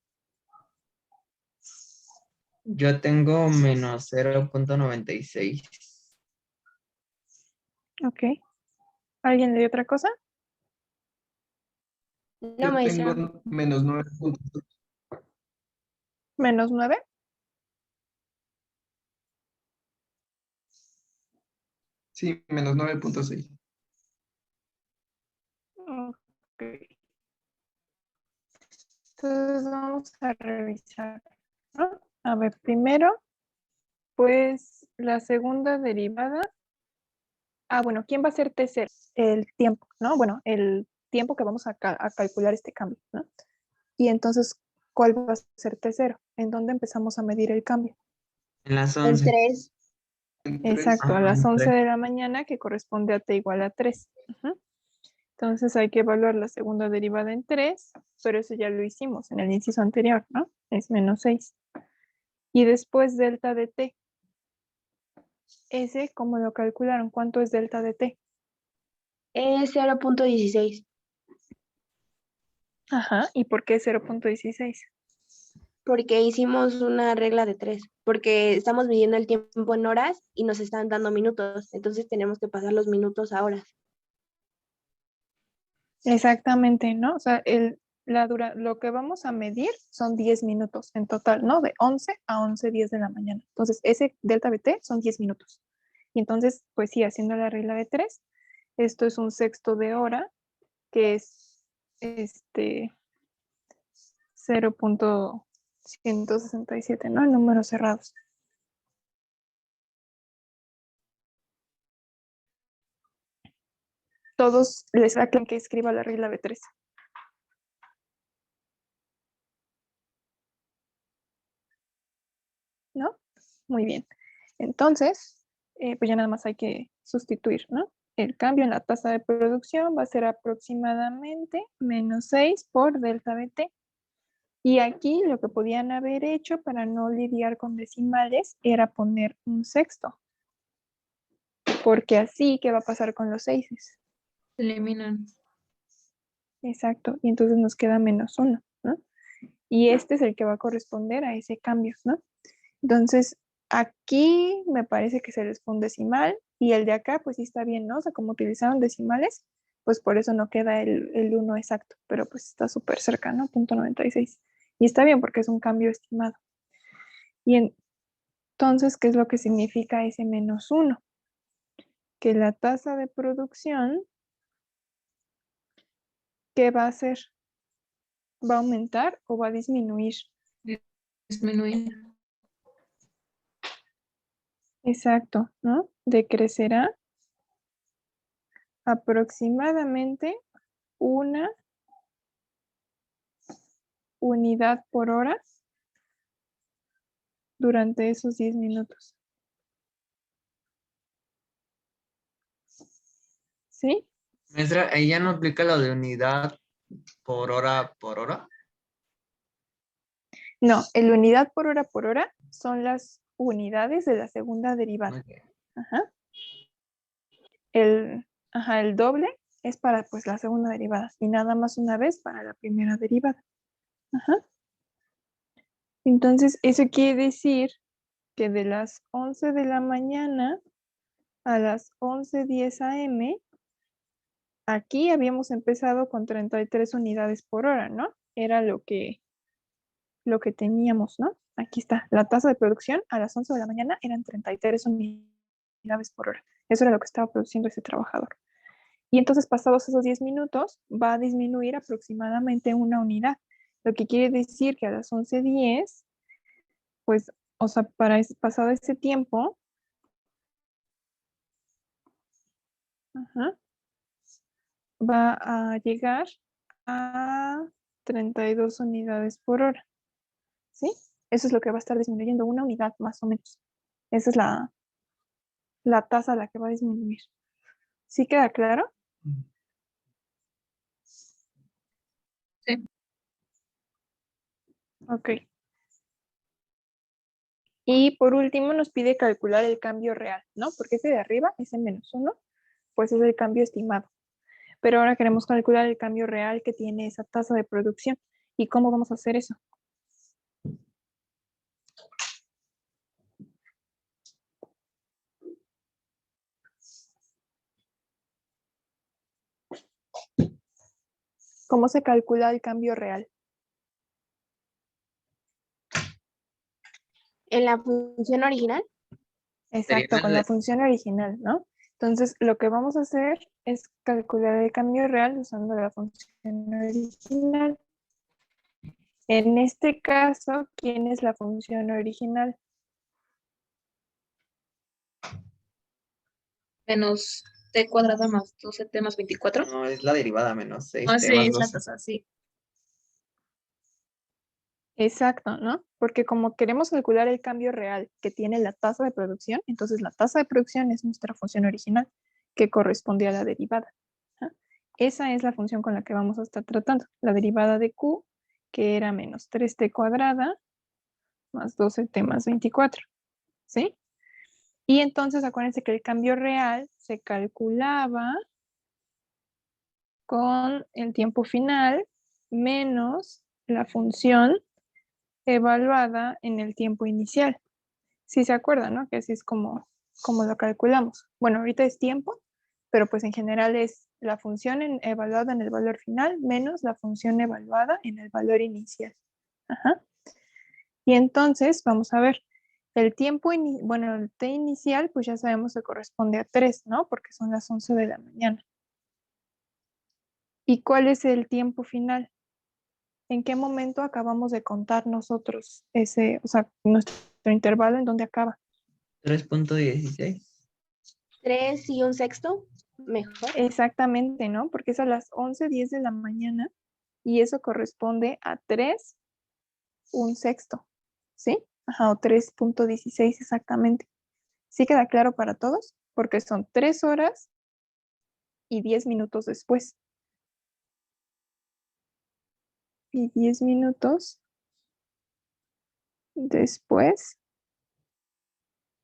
Yo tengo menos 0.96. Ok. ¿Alguien le dio otra cosa? No, Yo maestra. tengo menos 9.6. ¿Menos 9? Sí, menos 9.6. Ok. Entonces vamos a revisar, ¿no? A ver, primero, pues la segunda derivada. Bueno, ¿quién va a ser T0? El tiempo, ¿no? Bueno, el tiempo que vamos a calcular este cambio, ¿no? Y entonces, ¿cuál va a ser T0? ¿En dónde empezamos a medir el cambio? En las El 11. 3. En 3. Exacto, a las en 11 tres. de la mañana, que corresponde a T igual a 3. Ujú. Entonces hay que evaluar la segunda derivada en 3, pero eso ya lo hicimos en el inciso anterior, ¿no? Es menos 6. Y después delta de T. Ese, ¿cómo lo calcularon? ¿Cuánto es delta de T? Es 0.16. Ajá, ¿y por qué 0.16? Porque hicimos una regla de 3. Porque estamos midiendo el tiempo en horas y nos están dando minutos. Entonces tenemos que pasar los minutos a horas. Exactamente, ¿no? O sea, lo que vamos a medir son 10 minutos en total, ¿no? De 11 a 11:10 de la mañana. Entonces, ese delta de T son 10 minutos. Y entonces, pues sí, haciendo la regla de 3, esto es un sexto de hora, que es 0.167, ¿no? En números cerrados. Todos les sacan que escriba la regla de 3. ¿No? Muy bien. Entonces, pues ya nada más hay que sustituir, ¿no? El cambio en la tasa de producción va a ser aproximadamente menos 6 por delta de T. Y aquí lo que podían haber hecho para no lidiar con decimales era poner un sexto. Porque así, ¿qué va a pasar con los 6? Se eliminan. Exacto. Y entonces nos queda menos 1, ¿no? Y este es el que va a corresponder a ese cambio, ¿no? Entonces, aquí me parece que se les fue un decimal y el de acá, pues sí está bien, ¿no? O sea, como utilizaron decimales, pues por eso no queda el 1 exacto, pero pues está súper cerca, ¿no? 0.96. Y está bien porque es un cambio estimado. Y entonces, ¿qué es lo que significa ese menos 1? Que la tasa de producción, ¿qué va a hacer? ¿Va a aumentar o va a disminuir? Disminuir. Exacto, ¿no? Decrecerá aproximadamente una unidad por hora durante esos 10 minutos. ¿Sí? Maestra, ahí ya no aplica lo de unidad por hora por hora. No, el unidad por hora son las unidades de la segunda derivada. Ok. Ajá. El doble es para pues la segunda derivada y nada más una vez para la primera derivada. Ajá. Entonces, eso quiere decir que de las 11 de la mañana a las 11:10 am, aquí habíamos empezado con 33 unidades por hora, ¿no? Era lo que teníamos, ¿no? Aquí está, la tasa de producción a las 11 de la mañana eran 33 unidades por hora. Eso era lo que estaba produciendo ese trabajador. Y entonces, pasados esos 10 minutos, va a disminuir aproximadamente una unidad. Lo que quiere decir que a las 11:10, pues, o sea, pasado ese tiempo, ajá, va a llegar a 32 unidades por hora. ¿Sí? Eso es lo que va a estar disminuyendo, una unidad más o menos. Esa es la tasa a la que va a disminuir. ¿Sí queda claro? Sí. Ok. Y por último nos pide calcular el cambio real, ¿no? Porque ese de arriba, ese -1, pues es el cambio estimado. Pero ahora queremos calcular el cambio real que tiene esa tasa de producción. ¿Y cómo vamos a hacer eso? ¿Cómo se calcula el cambio real? En la función original, Exacto, con la Derivarle. función original, ¿no? Entonces, lo que vamos a hacer es calcular el cambio real usando la función original. En este caso, ¿quién es la función original? Menos t cuadrada más 12t más 24. No, es la derivada menos 6 Ah, t sí, más es la 12. tasa, sí. Exacto, ¿no? Porque como queremos calcular el cambio real que tiene la tasa de producción, entonces la tasa de producción es nuestra función original, que corresponde a la derivada. ¿Ah? Esa es la función con la que vamos a estar tratando. La derivada de Q, que era menos 3t cuadrada más 12t más 24. ¿Sí? Y entonces acuérdense que el cambio real se calculaba con el tiempo final menos la función evaluada en el tiempo inicial. Sí se acuerdan, ¿no? Que así es como lo calculamos. Bueno, ahorita es tiempo, pero pues en general es la función evaluada en el valor final menos la función evaluada en el valor inicial. Ajá. Y entonces, vamos a ver, el tiempo, bueno, el t inicial, pues ya sabemos que corresponde a 3, ¿no? Porque son las 11 de la mañana. ¿Y cuál es el tiempo final? ¿En qué momento acabamos de contar nosotros ese, o sea, nuestro intervalo en dónde acaba? 3.16. 3 y un sexto, mejor. Exactamente, ¿no? Porque es a las 11:10 de la mañana y eso corresponde a 3, un sexto, ¿sí? Ajá, o 3.16 exactamente. ¿Sí queda claro para todos? Porque son 3 horas y 10 minutos después. Y 10 minutos después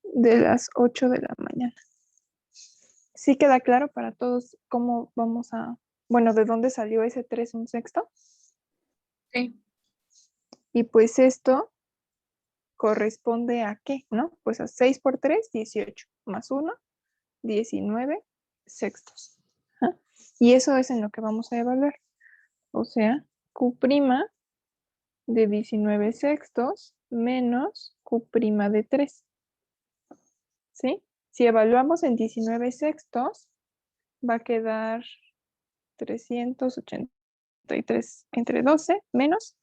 de las 8 de la mañana. ¿Sí queda claro para todos cómo vamos a, bueno, de dónde salió ese 3 un sexto? Sí. Y pues esto corresponde a qué, ¿no? Pues a 6 por 3, 18, más 1, 19 sextos. Ajá. Y eso es en lo que vamos a evaluar. O sea, Q' de 19 sextos menos Q' de 3. ¿Sí? Si evaluamos en 19 sextos, va a quedar 383 entre 12 menos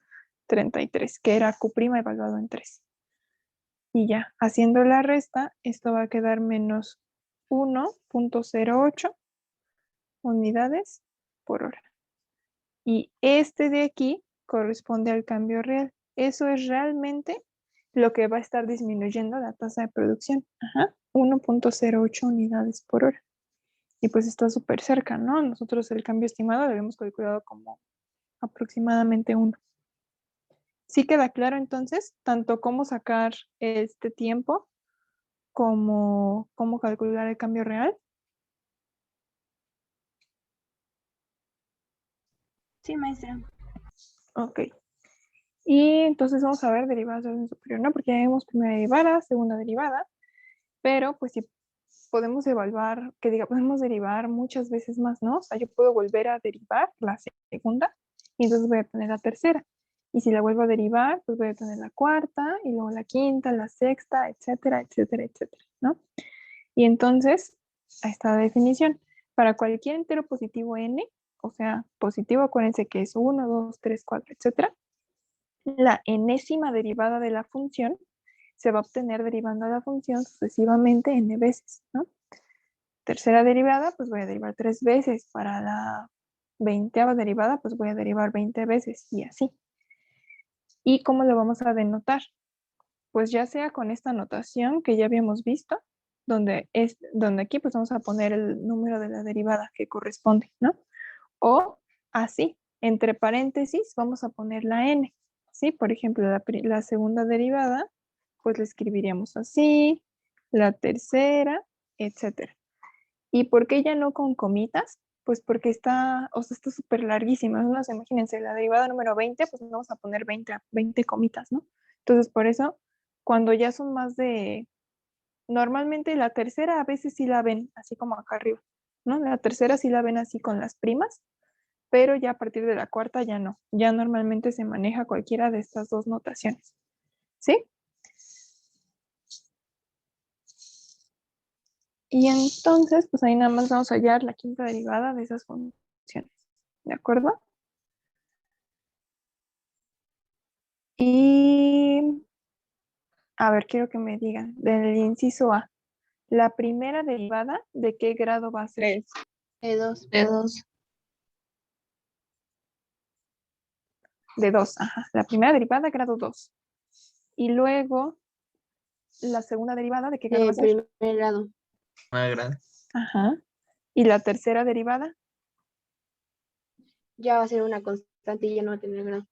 33, que era Q' evaluado en 3. Y ya, haciendo la resta, esto va a quedar menos 1.08 unidades por hora. Y este de aquí corresponde al cambio real. Eso es realmente lo que va a estar disminuyendo la tasa de producción. Ajá, 1.08 unidades por hora. Y pues está súper cerca, ¿no? Nosotros el cambio estimado lo habíamos calculado como aproximadamente 1. ¿Sí queda claro entonces tanto cómo sacar este tiempo como cómo calcular el cambio real? Sí, maestra. Ok. Y entonces vamos a ver derivadas de orden superior, ¿no? Porque ya vimos primera derivada, segunda derivada, pero pues si podemos evaluar, que diga, podemos derivar muchas veces más, ¿no? O sea, yo puedo volver a derivar la segunda y entonces voy a tener la tercera. Y si la vuelvo a derivar, pues voy a tener la cuarta y luego la quinta, la sexta, etcétera, etcétera, etcétera, ¿no? Y entonces, ahí está la definición. Para cualquier entero positivo n, o sea, positivo, acuérdense que es 1, 2, 3, 4, etcétera, la enésima derivada de la función se va a obtener derivando la función sucesivamente n veces, ¿no? Tercera derivada, pues voy a derivar 3 veces. Para la 20ª derivada, pues voy a derivar 20 veces y así. ¿Y cómo lo vamos a denotar? Pues ya sea con esta notación que ya habíamos visto, donde aquí pues vamos a poner el número de la derivada que corresponde, ¿no? O así, entre paréntesis vamos a poner la n, ¿sí? Por ejemplo, la segunda derivada, pues la escribiríamos así, la tercera, etcétera. ¿Y por qué ya no con comitas? Pues porque está, o sea, está súper larguísima. No sé, imagínense, la derivada número 20, pues vamos a poner 20 comitas, ¿no? Entonces, por eso, cuando ya son más de, normalmente la tercera a veces sí la ven así como acá arriba, ¿no? La tercera sí la ven así con las primas, pero ya a partir de la cuarta ya no. Ya normalmente se maneja cualquiera de estas dos notaciones, ¿sí? Y entonces, pues ahí nada más vamos a hallar la quinta derivada de esas funciones, ¿de acuerdo? Y, a ver, quiero que me digan, del inciso A, la primera derivada, ¿de qué grado va a ser? 3. Dos. De 2. De 2, ajá. La primera derivada, grado 2. Y luego, la segunda derivada, ¿de qué grado va a ser? Primer grado. Más grande. Ajá. Y la tercera derivada, Ya va a ser una constante y ya no va a tener grado.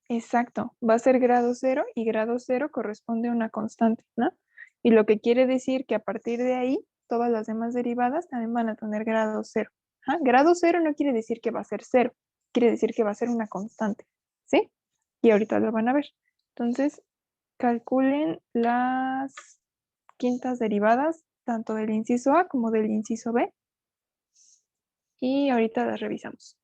exacto, va a ser grado 0 y grado 0 corresponde a una constante, ¿no? Y lo que quiere decir que a partir de ahí, todas las demás derivadas también van a tener grado 0. Ajá. Grado 0 no quiere decir que va a ser 0, quiere decir que va a ser una constante, ¿sí? Y ahorita lo van a ver. Entonces, calculen las quintas derivadas, tanto del inciso A como del inciso B, y ahorita las revisamos.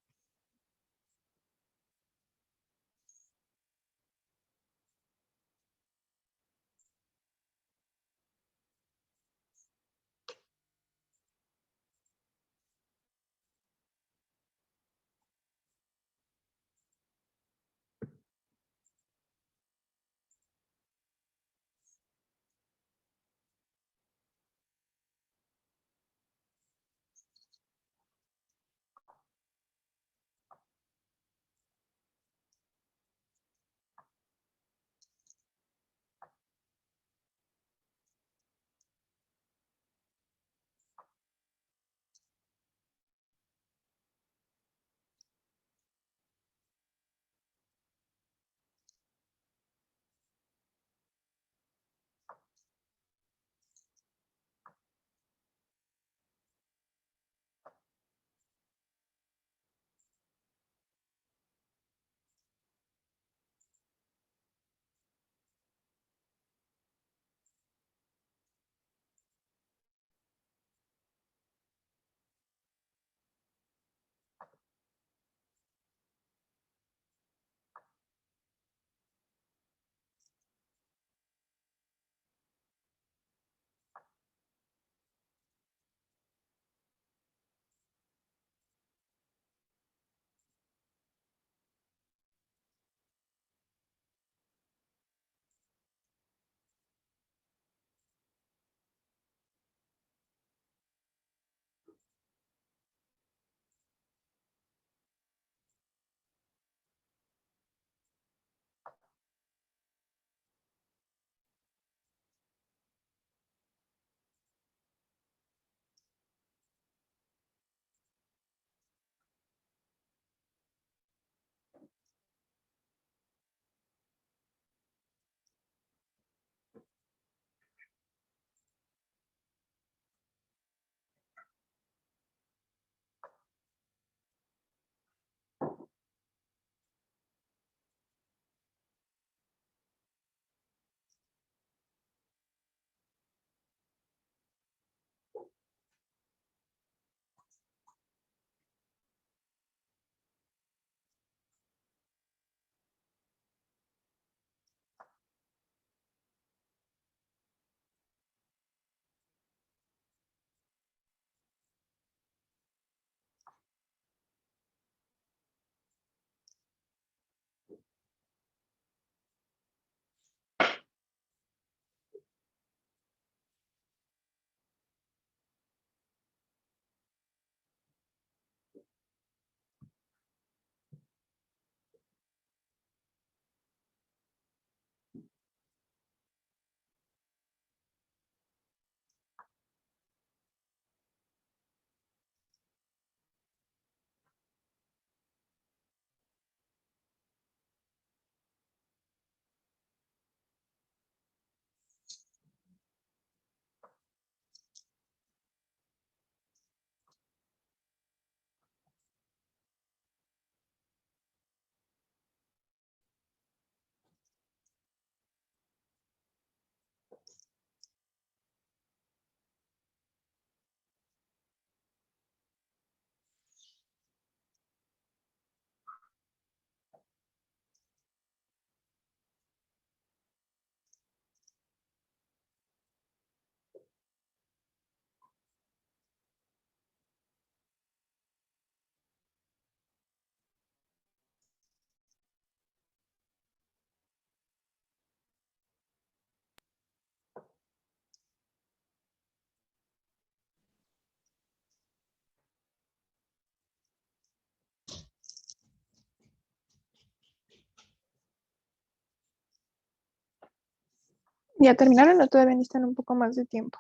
¿Ya terminaron o todavía necesitan un poco más de tiempo?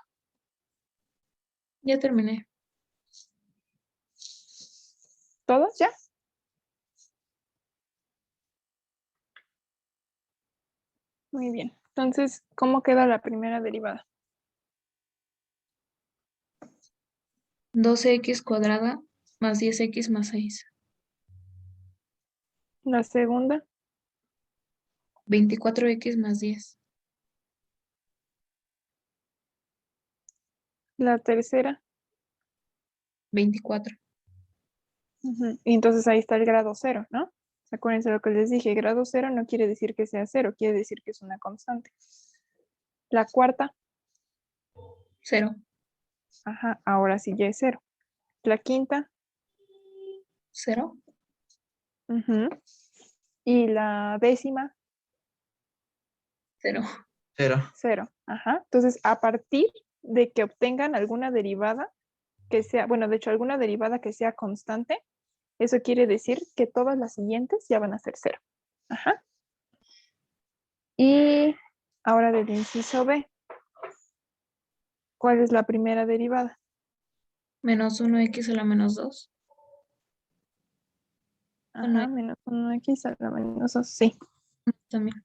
Ya terminé. ¿Todos ya? Muy bien. Entonces, ¿cómo queda la primera derivada? 12x cuadrada más 10x más 6. La segunda, 24x más 10. la tercera. 24. Ujú. Y entonces ahí está el grado cero, ¿no? Acuérdense lo que les dije, grado cero no quiere decir que sea cero, quiere decir que es una constante. La cuarta, 0. ajá, ahora sí ya es cero. La quinta, 0. ujú. Y la décima, 0. Cero. cero. Ajá. Entonces, a partir de que obtengan alguna derivada que sea, bueno, de hecho, alguna derivada que sea constante, eso quiere decir que todas las siguientes ya van a ser cero. Ajá. Y ahora del inciso B, ¿cuál es la primera derivada? Menos 1x a la menos 2. Ajá, menos 1x a la menos 2, sí. También.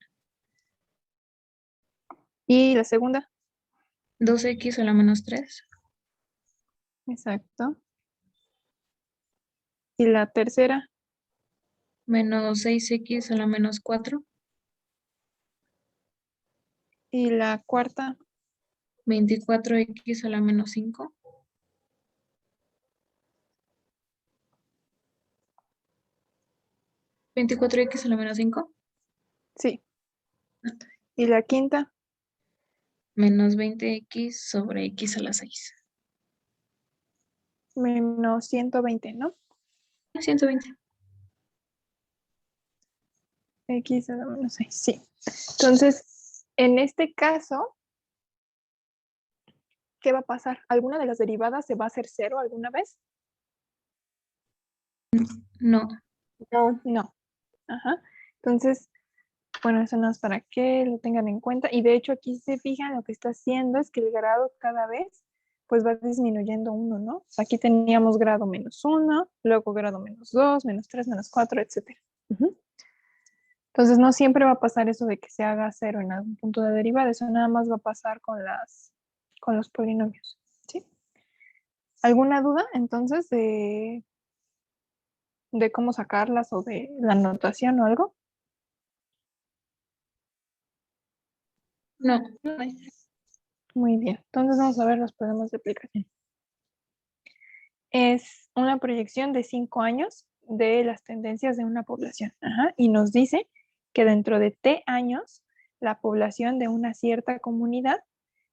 Y la segunda, 2x a la menos 3. exacto. Y la tercera, Menos 6x a la menos 4. y la cuarta, 24x a la menos 5. 24x a la menos 5. sí. Y la quinta, Menos 20x sobre x a la 6. menos 120, ¿no? 120. X a la menos 6, sí. Entonces, en este caso, ¿qué va a pasar? ¿Alguna de las derivadas se va a hacer cero alguna vez? No. No, No. Ajá. Entonces, bueno, eso no es para que lo tengan en cuenta. Y de hecho, aquí se fijan, lo que está haciendo es que el grado cada vez pues va disminuyendo uno, ¿no? Aquí teníamos grado menos 1, luego grado menos 2, menos 3, menos 4, etcétera. Entonces, no siempre va a pasar eso de que se haga cero en algún punto de derivada. Eso nada más va a pasar con los polinomios. ¿Sí? ¿Alguna duda entonces de cómo sacarlas o de la notación o algo? No. Muy bien. Entonces vamos a ver los problemas de aplicación. Es una proyección de 5 años de las tendencias de una población. Ajá, y nos dice que dentro de T años, la población de una cierta comunidad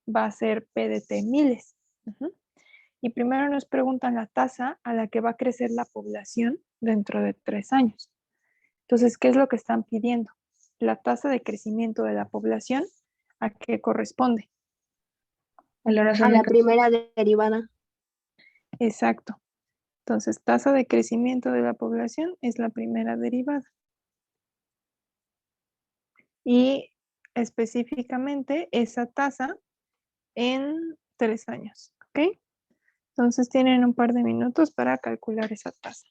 va a ser P de T miles. Ujú. Y primero nos preguntan la tasa a la que va a crecer la población dentro de 3 años. Entonces, ¿qué es lo que están pidiendo? La tasa de crecimiento de la población, ¿a qué corresponde? A la a razón la de primera derivada. Exacto. Entonces, tasa de crecimiento de la población es la primera derivada. Y específicamente esa tasa en 3 años. ¿Ok? Entonces tienen un par de minutos para calcular esa tasa.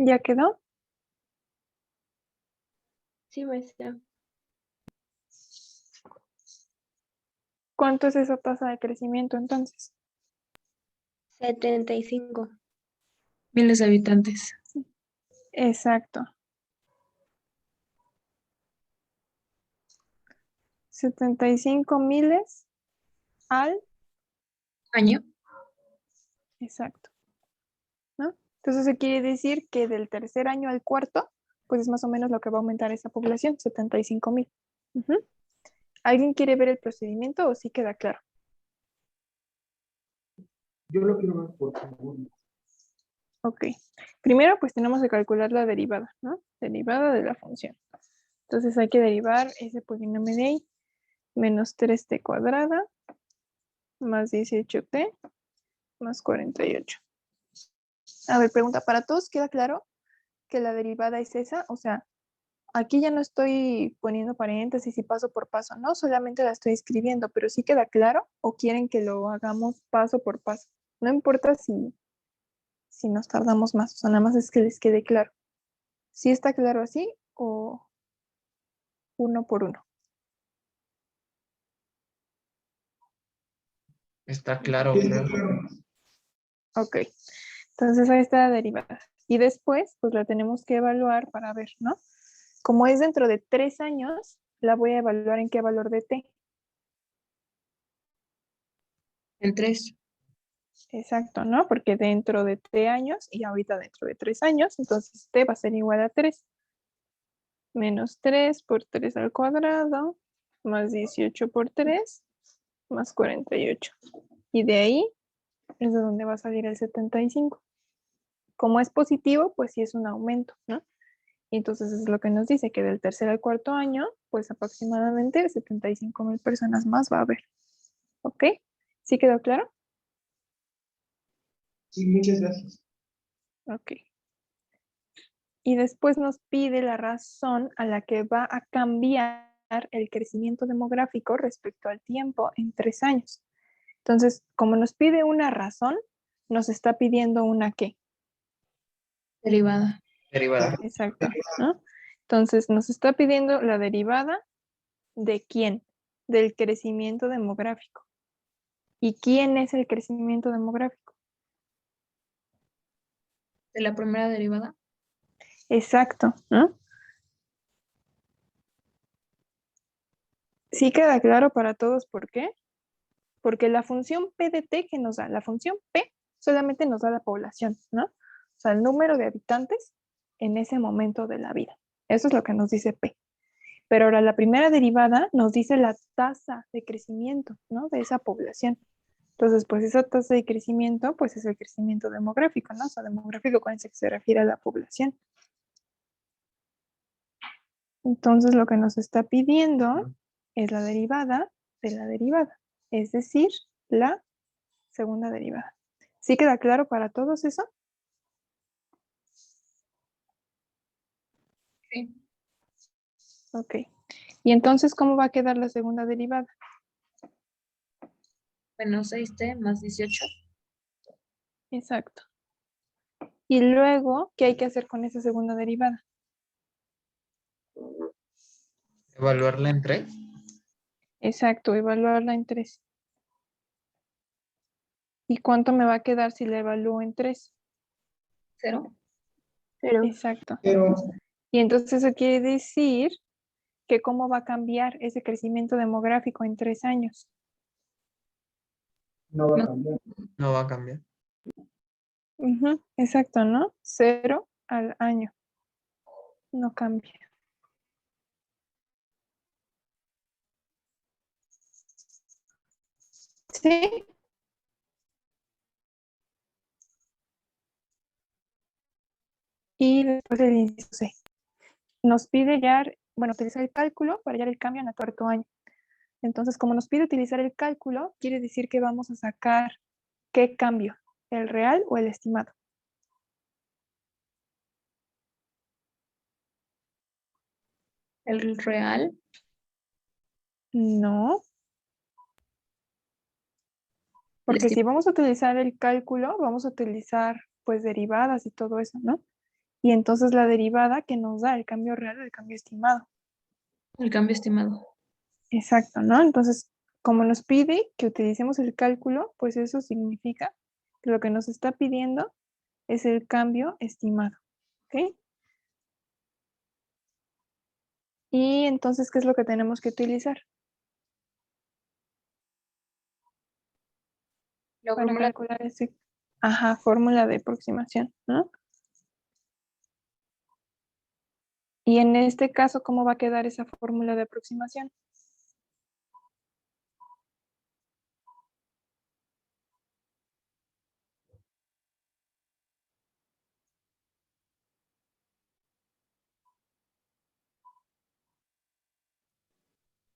¿Ya quedó? Sí, maestra. ¿Cuánto es esa tasa de crecimiento entonces? 75. Miles de habitantes. Exacto. 75 miles al Año. exacto, ¿no? Entonces eso quiere decir que del tercer año al cuarto, pues es más o menos lo que va a aumentar esa población, 75,000. Ujú. ¿Alguien quiere ver el procedimiento o sí queda claro? Yo lo quiero ver por favor. Ok. Primero, pues tenemos que calcular la derivada, ¿no? Derivada de la función. Entonces hay que derivar ese polinomio de ahí, menos 3t cuadrada, más 18t, más 48. A ver, pregunta, ¿para todos queda claro que la derivada es esa? O sea, aquí ya no estoy poniendo paréntesis y paso por paso, ¿no? Solamente la estoy escribiendo, pero sí queda claro o quieren que lo hagamos paso por paso. No importa si nos tardamos más, o sea, nada más es que les quede claro. ¿Sí está claro así o uno por uno? Está claro, Sí, está creo. claro. Ok, entonces ahí está la derivada. Y después, pues la tenemos que evaluar para ver, ¿no? Como es dentro de 3 años, la voy a evaluar en qué valor de t. En 3. Exacto, ¿no? Porque dentro de t años y ahorita dentro de 3 años, entonces t va a ser igual a 3. Menos 3 por 3 al cuadrado, más 18 por 3, más 48. Y de ahí es de donde va a salir el 75. Como es positivo, pues sí es un aumento, ¿no? Y entonces es lo que nos dice que del tercer al cuarto año, pues aproximadamente 75,000 personas más va a haber. ¿Ok? ¿Sí quedó claro? Sí, muchas gracias. Ok. Y después nos pide la razón a la que va a cambiar el crecimiento demográfico respecto al tiempo en 3 años. Entonces, como nos pide una razón, nos está pidiendo una qué. Derivada. Derivada. Exacto, ¿no? Entonces, nos está pidiendo la derivada de quién, del crecimiento demográfico. ¿Y quién es el crecimiento demográfico? De la primera derivada. Exacto, ¿no? Sí queda claro para todos por qué. Porque la función P de T que nos da, la función P solamente nos da la población, ¿no? O sea, el número de habitantes en ese momento de la vida. Eso es lo que nos dice P. Pero ahora la primera derivada nos dice la tasa de crecimiento, ¿no? De esa población. Entonces, pues esa tasa de crecimiento, pues es el crecimiento demográfico, ¿no? O sea, demográfico con ese que se refiere a la población. Entonces, lo que nos está pidiendo es la derivada de la derivada, es decir, la segunda derivada. ¿Sí queda claro para todos eso? Sí. Ok. Y entonces, ¿cómo va a quedar la segunda derivada? Menos 6t más 18. Exacto. Y luego, ¿qué hay que hacer con esa segunda derivada? Evaluarla en 3. Exacto, evaluarla en 3. ¿Y cuánto me va a quedar si la evalúo en 3? 0. Pero Exacto. Pero Y entonces eso quiere decir que cómo va a cambiar ese crecimiento demográfico en 3 años. no va a cambiar. No va a cambiar. Ujú, exacto, ¿no? 0 al año. No cambia. ¿Sí? Y después el inciso C. Nos pide hallar, bueno, utilizar el cálculo para hallar el cambio en el cuarto año. Entonces, como nos pide utilizar el cálculo, quiere decir que vamos a sacar qué cambio, el real o el estimado. El real. No, porque si vamos a utilizar el cálculo, vamos a utilizar pues derivadas y todo eso, ¿no? Y entonces la derivada que nos da el cambio real del cambio estimado. El cambio estimado. Exacto, ¿no? Entonces, como nos pide que utilicemos el cálculo, pues eso significa que lo que nos está pidiendo es el cambio estimado. ¿Ok? Y entonces, ¿qué es lo que tenemos que utilizar? La Para fórmula calcular ese, fórmula de aproximación, ¿no? Y en este caso, ¿cómo va a quedar esa fórmula de aproximación?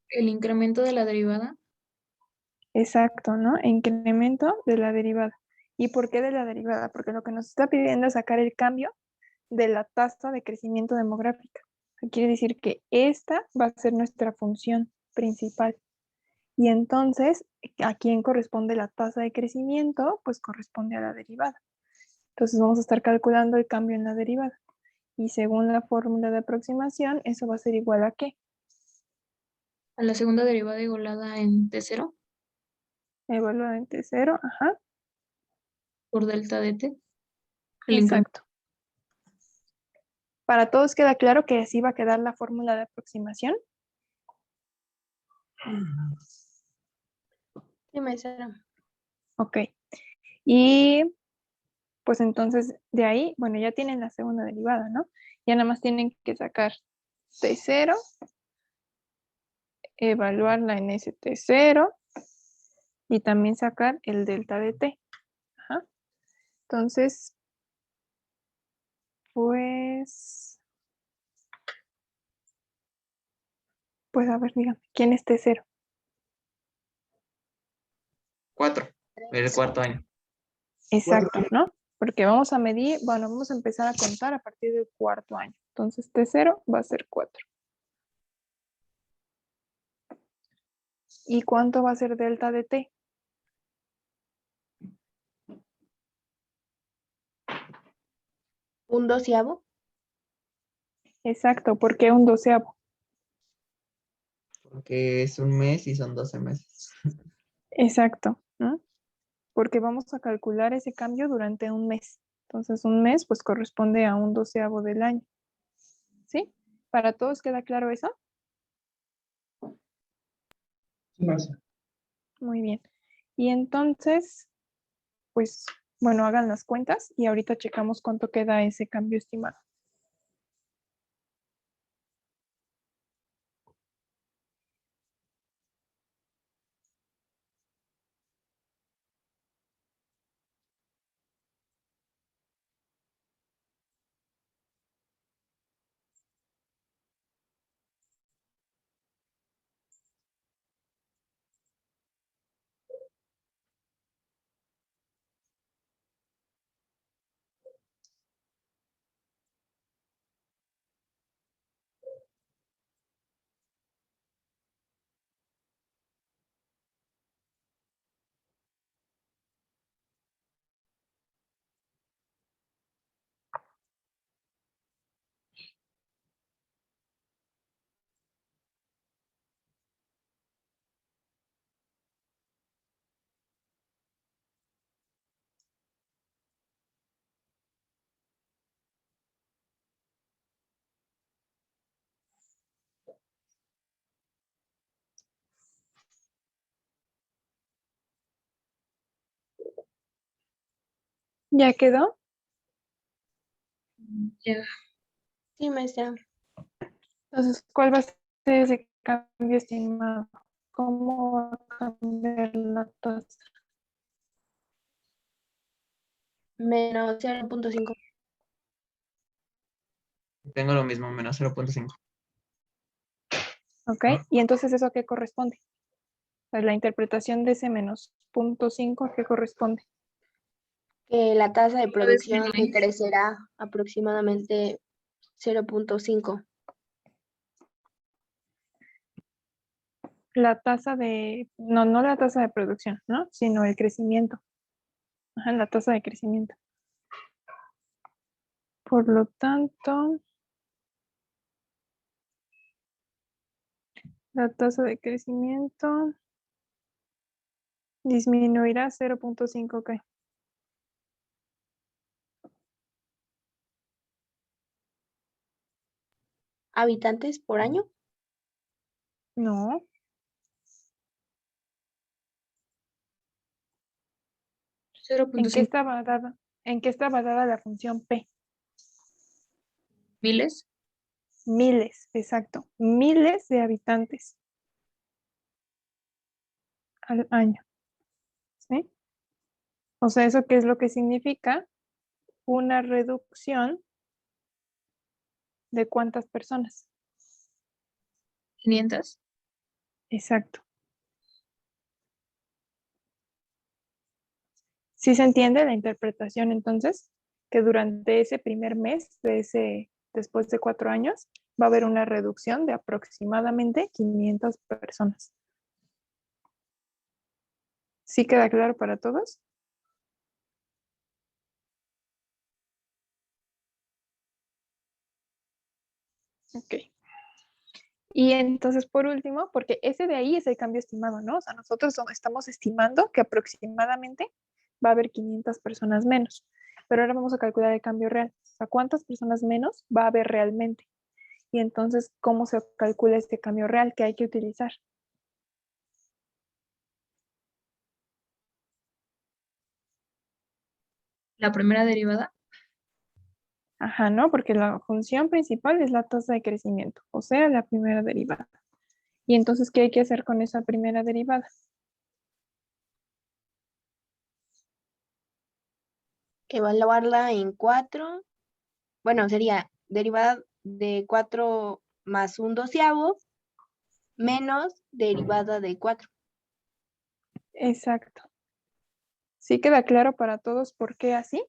El incremento de la derivada. Exacto, ¿no? Incremento de la derivada. ¿Y por qué de la derivada? Porque lo que nos está pidiendo es sacar el cambio de la tasa de crecimiento demográfica. Quiere decir que esta va a ser nuestra función principal. Y entonces, ¿a quién corresponde la tasa de crecimiento? Pues corresponde a la derivada. Entonces vamos a estar calculando el cambio en la derivada. Y según la fórmula de aproximación, eso va a ser igual a ¿qué? A la segunda derivada igualada en T0 Evaluada en T0, por delta de T. El incremento. exacto. Para todos queda claro que así va a quedar la fórmula de aproximación. sí, maestra. Ok. Y pues entonces de ahí, bueno, ya tienen la segunda derivada, ¿no? Ya nada más tienen que sacar T0, evaluarla en ese T0 y también sacar el delta de T. Ajá. Entonces, pues a ver, díganme, ¿quién es T0? 4. El cuarto año. Exacto, ¿no? Porque vamos a medir, bueno, vamos a empezar a contar a partir del cuarto año. Entonces T0 va a ser 4. ¿Y cuánto va a ser delta de T? Un doceavo. Exacto, ¿por qué un doceavo? Porque es un mes y son 12 meses. Exacto, ¿no? Porque vamos a calcular ese cambio durante un mes. Entonces un mes pues corresponde a un doceavo del año. ¿Sí? ¿Para todos queda claro eso? Sí, maestra. Muy bien. Y entonces, pues, bueno, hagan las cuentas y ahorita checamos cuánto queda ese cambio estimado. ¿Ya quedó? Ya. Sí, maestra. Entonces, ¿cuál va a ser ese cambio estimado? ¿Cómo va a cambiar la tasa? Menos 0.5. Tengo lo mismo, menos 0.5. ¿Ok? Y entonces, ¿eso a qué corresponde? Pues la interpretación de ese menos 0.5, ¿a qué corresponde? Que la tasa de Lo producción disminuye. decrecerá aproximadamente 0.5. La tasa de, no la tasa de producción, ¿no? Sino el crecimiento. Ajá, la tasa de crecimiento. Por lo tanto, la tasa de crecimiento disminuirá 0.5, ¿qué? ¿Habitantes por año? No, ¿en qué 0.5 estaba dada? ¿En qué estaba dada la función P? miles. Miles, exacto. Miles de habitantes al año. ¿Sí? O sea, ¿eso qué es lo que significa? Una reducción de cuántas personas. 500. Exacto. ¿Sí se entiende la interpretación entonces? Que durante ese primer mes, después de 4 años, va a haber una reducción de aproximadamente 500 personas. ¿Sí queda claro para todos? Ok. Y entonces, por último, porque ese de ahí es el cambio estimado, ¿no? O sea, nosotros estamos estimando que aproximadamente va a haber 500 personas menos. Pero ahora vamos a calcular el cambio real. O sea, ¿cuántas personas menos va a haber realmente? Y entonces, ¿cómo se calcula este cambio real que hay que utilizar? La primera derivada. Ajá, ¿no? Porque la función principal es la tasa de crecimiento, o sea, la primera derivada. Y entonces, ¿qué hay que hacer con esa primera derivada? Evaluarla en 4. Bueno, sería derivada de 4 más un doceavo menos derivada de 4. Exacto. ¿Sí queda claro para todos por qué así?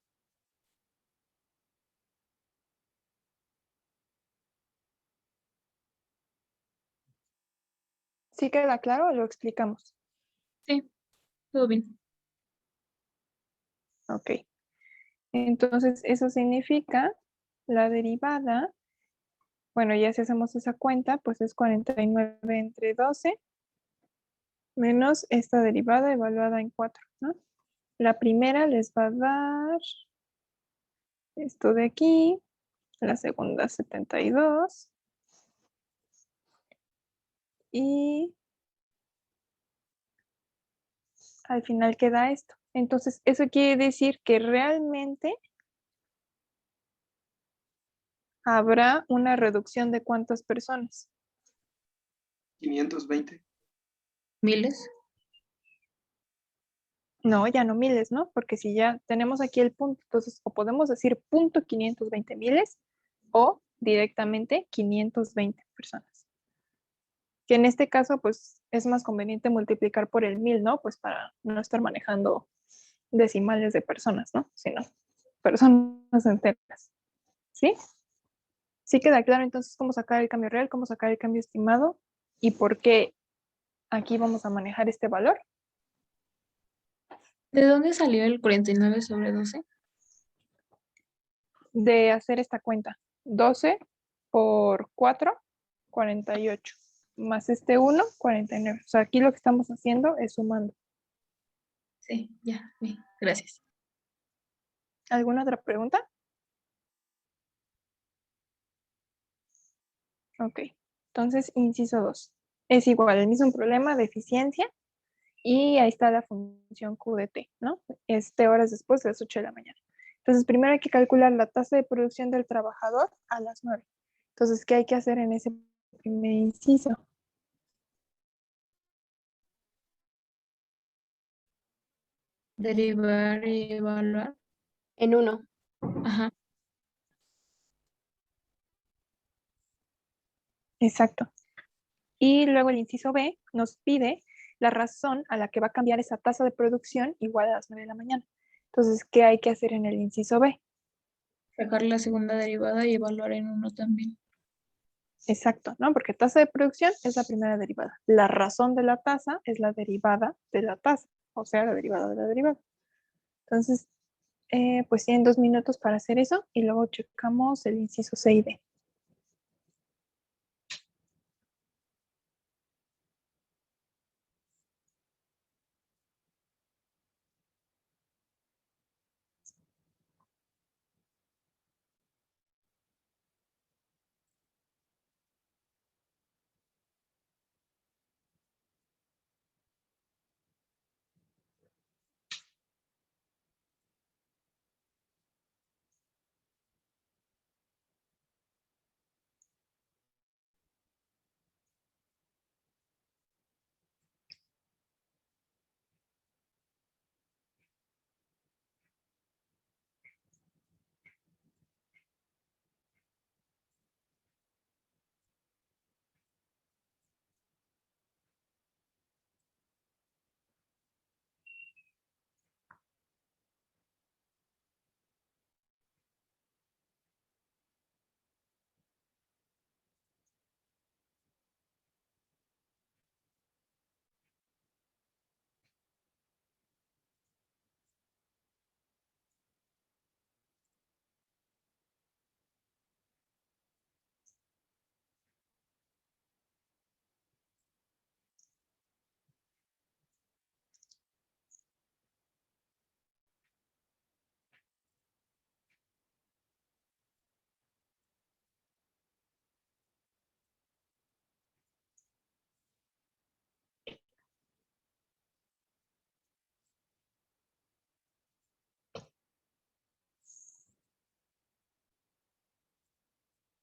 ¿Sí queda claro o lo explicamos? Sí, todo bien. Ok. Entonces, eso significa la derivada, bueno, ya si hacemos esa cuenta, pues es 49 entre 12 menos esta derivada evaluada en 4, ¿no? La primera les va a dar esto de aquí, la segunda 72 y al final queda esto. Entonces, eso quiere decir que realmente habrá una reducción de cuántas personas. 520. Miles. No, ya no miles, ¿no? Porque si ya tenemos aquí el punto, entonces o podemos decir punto 520 miles o directamente 520 personas. Que en este caso, pues es más conveniente multiplicar por el 1000, ¿no? Pues para no estar manejando decimales de personas, ¿no? Sino personas enteras. ¿Sí? Sí queda claro entonces cómo sacar el cambio real, cómo sacar el cambio estimado y por qué aquí vamos a manejar este valor. ¿De dónde salió el 49 sobre 12? De hacer esta cuenta. 12 por 4, 48. Más este 1, 49. O sea, aquí lo que estamos haciendo es sumando. Sí, ya, bien, gracias. ¿Alguna otra pregunta? Ok. Entonces, inciso 2. Es igual, el mismo problema de eficiencia y ahí está la función Q de T, ¿no? Horas después de las 8 de la mañana. Entonces, primero hay que calcular la tasa de producción del trabajador a las 9. Entonces, ¿qué hay que hacer en ese primer inciso? Derivar y evaluar. En 1. Ajá. Exacto. Y luego el inciso B nos pide la razón a la que va a cambiar esa tasa de producción igual a las 9 de la mañana. Entonces, ¿qué hay que hacer en el inciso B? Sacar la segunda derivada y evaluar en 1 también. Exacto, ¿no? Porque tasa de producción es la primera derivada. La razón de la tasa es la derivada de la tasa, o sea, la derivada de la derivada. Entonces, pues tienen 2 minutos para hacer eso y luego checamos el inciso C y D.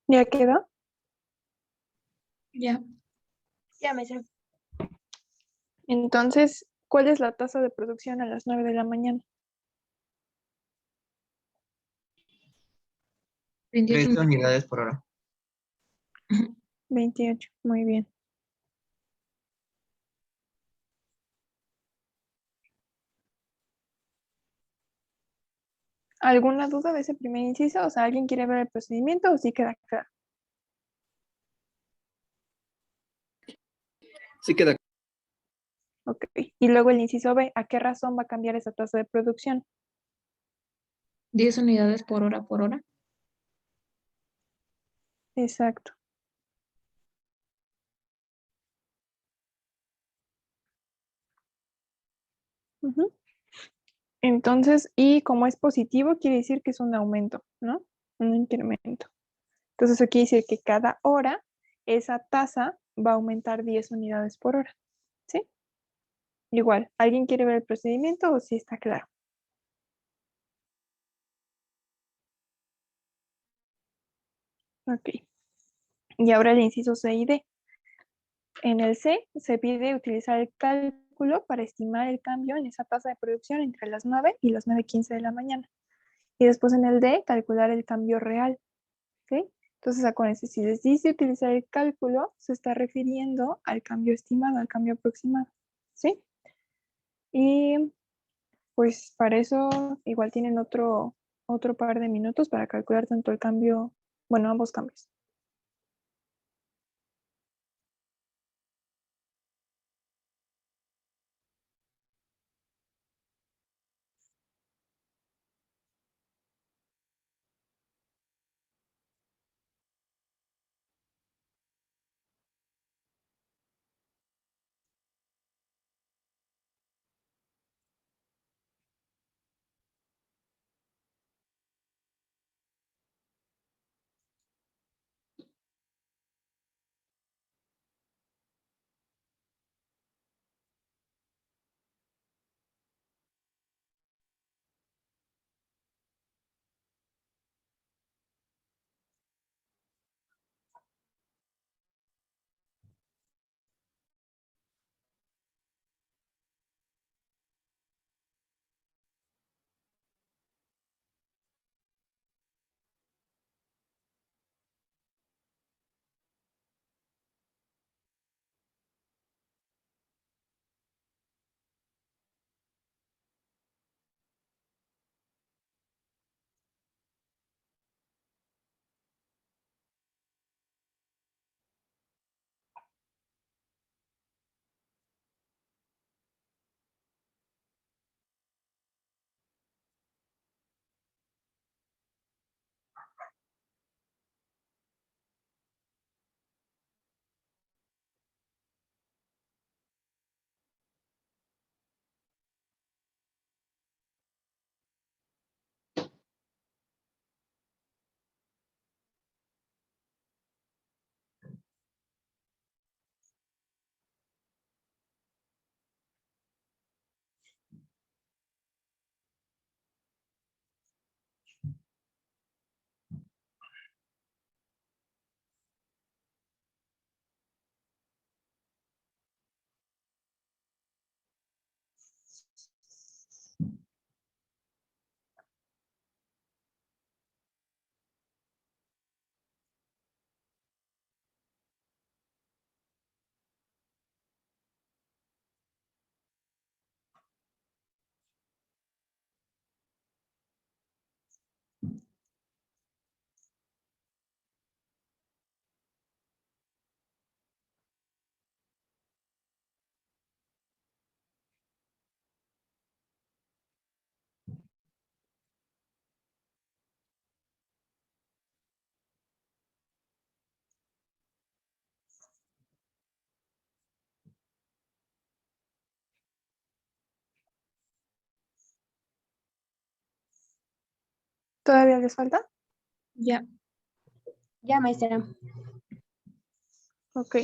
¿Ya quedó? Ya. Ya, maestra. Entonces, ¿cuál es la tasa de producción a las 9 de la mañana? 28 30 unidades por hora. 28, muy bien. ¿Alguna duda de ese primer inciso? O sea, ¿alguien quiere ver el procedimiento o sí queda claro? Sí queda. Ok. Y luego el inciso B, ¿a qué razón va a cambiar esa tasa de producción? 10 unidades por hora por hora. Exacto. Ujú. Entonces, y como es positivo, quiere decir que es un aumento, ¿no? Un incremento. Entonces, eso quiere decir que cada hora esa tasa va a aumentar 10 unidades por hora, ¿sí? Igual, ¿alguien quiere ver el procedimiento o sí está claro? Ok. Y ahora el inciso C y D. En el C se pide utilizar el cálculo para estimar el cambio en esa tasa de producción entre las 9 y las 9:15 de la mañana. Y después en el D, calcular el cambio real. ¿Sí? Entonces, acuérdense, si les dice utilizar el cálculo, se está refiriendo al cambio estimado, al cambio aproximado. ¿Sí? Y pues para eso igual tienen otro par de minutos para calcular tanto el cambio, bueno, ambos cambios. ¿Todavía les falta? Ya, Ya, maestra. Ok.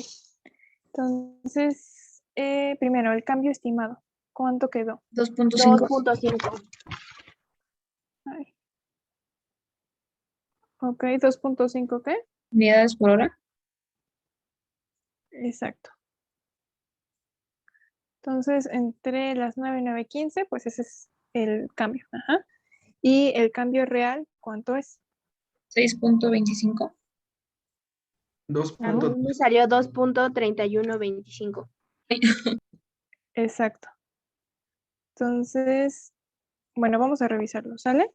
Entonces, primero, el cambio estimado. ¿Cuánto quedó? 2.5 2.5. Ay. Ok, 2.5, ¿qué? unidades por hora. Exacto. Entonces, entre las 9 y 9:15, pues ese es el cambio. Ajá. Y el cambio real, ¿cuánto es? 6.25. A mí me salió 2.3125. Exacto. Entonces, bueno, vamos a revisarlo, ¿sale?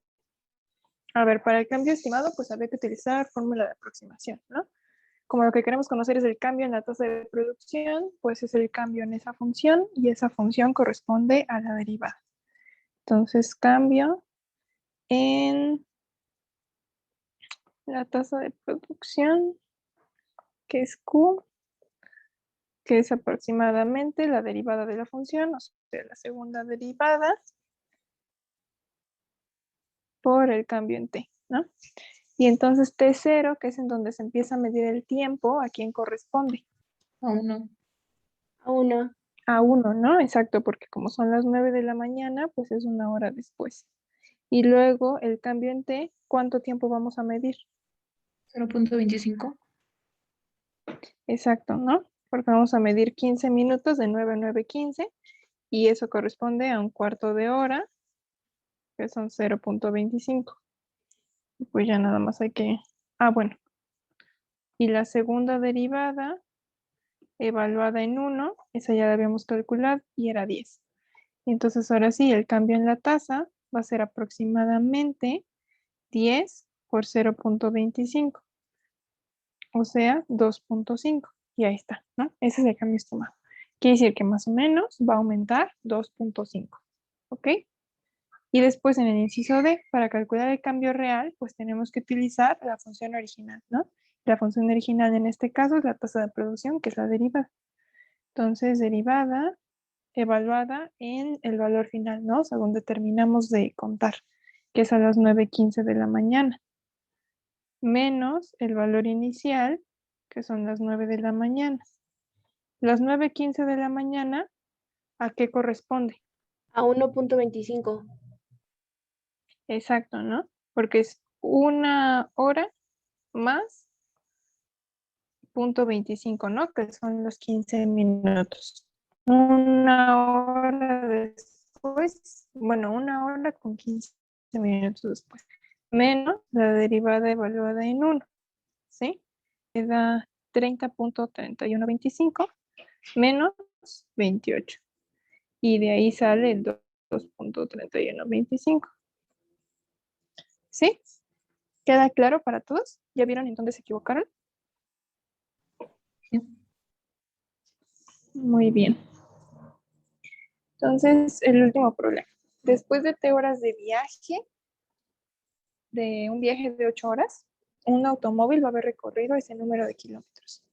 A ver, para el cambio estimado, pues habría que utilizar fórmula de aproximación, ¿no? Como lo que queremos conocer es el cambio en la tasa de producción, pues es el cambio en esa función y esa función corresponde a la derivada. Entonces, cambio en la tasa de producción, que es Q, que es aproximadamente la derivada de la función, o sea, la segunda derivada por el cambio en T, ¿no? Y entonces T0, que es en donde se empieza a medir el tiempo, ¿a quién corresponde? A 1. A 1. A 1, ¿no? Exacto, porque como son las 9 de la mañana, pues es una hora después. Y luego el cambio en T, ¿cuánto tiempo vamos a medir? 0.25. Exacto, ¿no? Porque vamos a medir 15 minutos de 9 a 9:15 y eso corresponde a un cuarto de hora, que son 0.25. Pues ya nada más hay que... Ah, bueno. Y la segunda derivada, evaluada en 1, esa ya la habíamos calculado y era 10. Entonces ahora sí, el cambio en la tasa va a ser aproximadamente 10 por 0.25, o sea, 2.5. Y ahí está, ¿no? Ese es el cambio estimado. Quiere decir que más o menos va a aumentar 2.5, ¿ok? Y después en el inciso D, para calcular el cambio real, pues tenemos que utilizar la función original, ¿no? La función original en este caso es la tasa de producción, que es la derivada. Entonces, derivada evaluada en el valor final, ¿no? Según terminamos de contar, que es a las 9:15 de la mañana, menos el valor inicial, que son las 9 de la mañana. Las 9:15 de la mañana, ¿a qué corresponde? A 1.25. Exacto, ¿no? Porque es una hora más .25, ¿no? Que son los 15 minutos. Una hora después, bueno, una hora con 15 minutos después, menos la derivada evaluada en 1, ¿sí? Queda 30.3125 menos 28. Y de ahí sale el 2.3125. ¿Sí? ¿Queda claro para todos? ¿Ya vieron en dónde se equivocaron? Sí. Muy bien. Entonces, el último problema. Después de T horas de viaje, de un viaje de 8 horas, un automóvil va a haber recorrido ese número de kilómetros.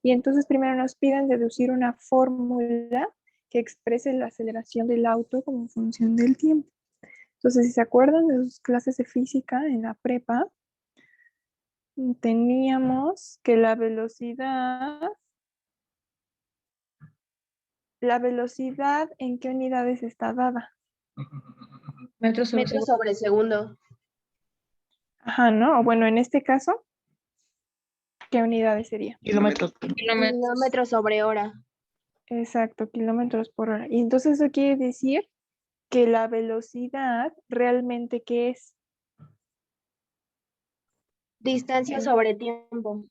Y entonces primero nos piden deducir una fórmula que exprese la aceleración del auto como función del tiempo. Entonces, si se acuerdan de sus clases de física en la prepa, teníamos que la velocidad, ¿en qué unidades está dada? Metros sobre Metros segundo. sobre segundo. Ajá, ¿no? O bueno, en este caso, ¿qué unidades sería? Kilómetros. Kilómetros sobre hora. Exacto, kilómetros por hora. Y entonces eso quiere decir que la velocidad realmente, ¿qué es? Distancia sobre tiempo.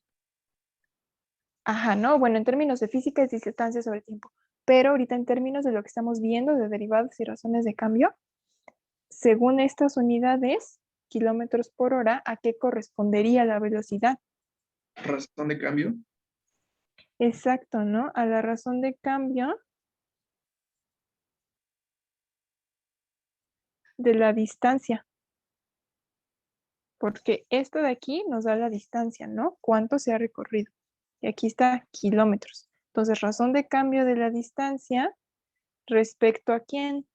Ajá, no, bueno, en términos de física es distancia sobre tiempo, pero ahorita en términos de lo que estamos viendo de derivadas y razones de cambio, según estas unidades, kilómetros por hora, ¿a qué correspondería la velocidad? Razón de cambio. Exacto, ¿no? A la razón de cambio de la distancia, porque esto de aquí nos da la distancia, ¿no? ¿Cuánto se ha recorrido? Y aquí está kilómetros. Entonces, razón de cambio de la distancia respecto a quién.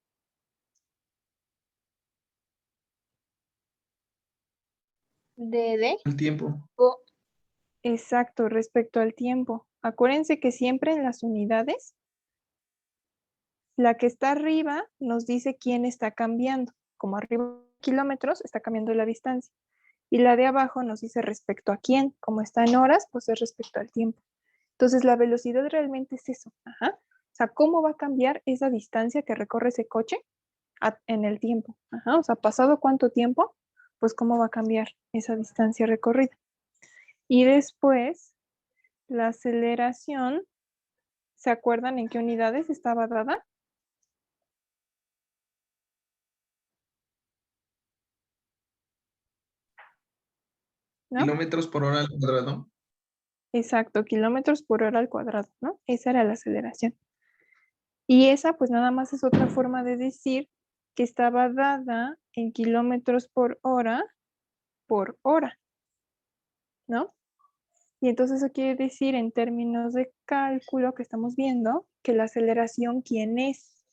¿De? El tiempo. Exacto, respecto al tiempo. Acuérdense que siempre en las unidades, la que está arriba nos dice quién está cambiando. Como arriba kilómetros, está cambiando la distancia. Y la de abajo nos dice respecto a quién. Como está en horas, pues es respecto al tiempo. Entonces la velocidad realmente es eso. Ajá. O sea, ¿cómo va a cambiar esa distancia que recorre ese coche en el tiempo? Ajá. O sea, ¿pasado cuánto tiempo? Pues cómo va a cambiar esa distancia recorrida. Y después, la aceleración, ¿se acuerdan en qué unidades estaba dada? ¿No? Kilómetros por hora al cuadrado. Exacto, kilómetros por hora al cuadrado, ¿no? Esa era la aceleración. Y esa, pues nada más es otra forma de decir que estaba dada en kilómetros por hora, ¿no? Y entonces eso quiere decir en términos de cálculo que estamos viendo que la aceleración, ¿quién es?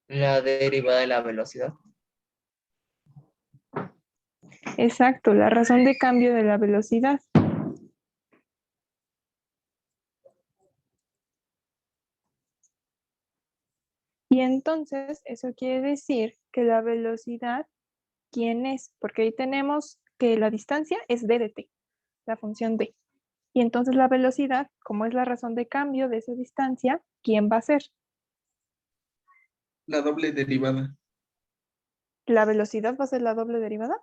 La derivada de la velocidad. Exacto, la razón de cambio de la velocidad. Y entonces eso quiere decir que la velocidad, ¿quién es? Porque ahí tenemos que la distancia es d de t, la función d. Y entonces la velocidad, como es la razón de cambio de esa distancia, ¿quién va a ser? La doble derivada. ¿La velocidad va a ser la doble derivada?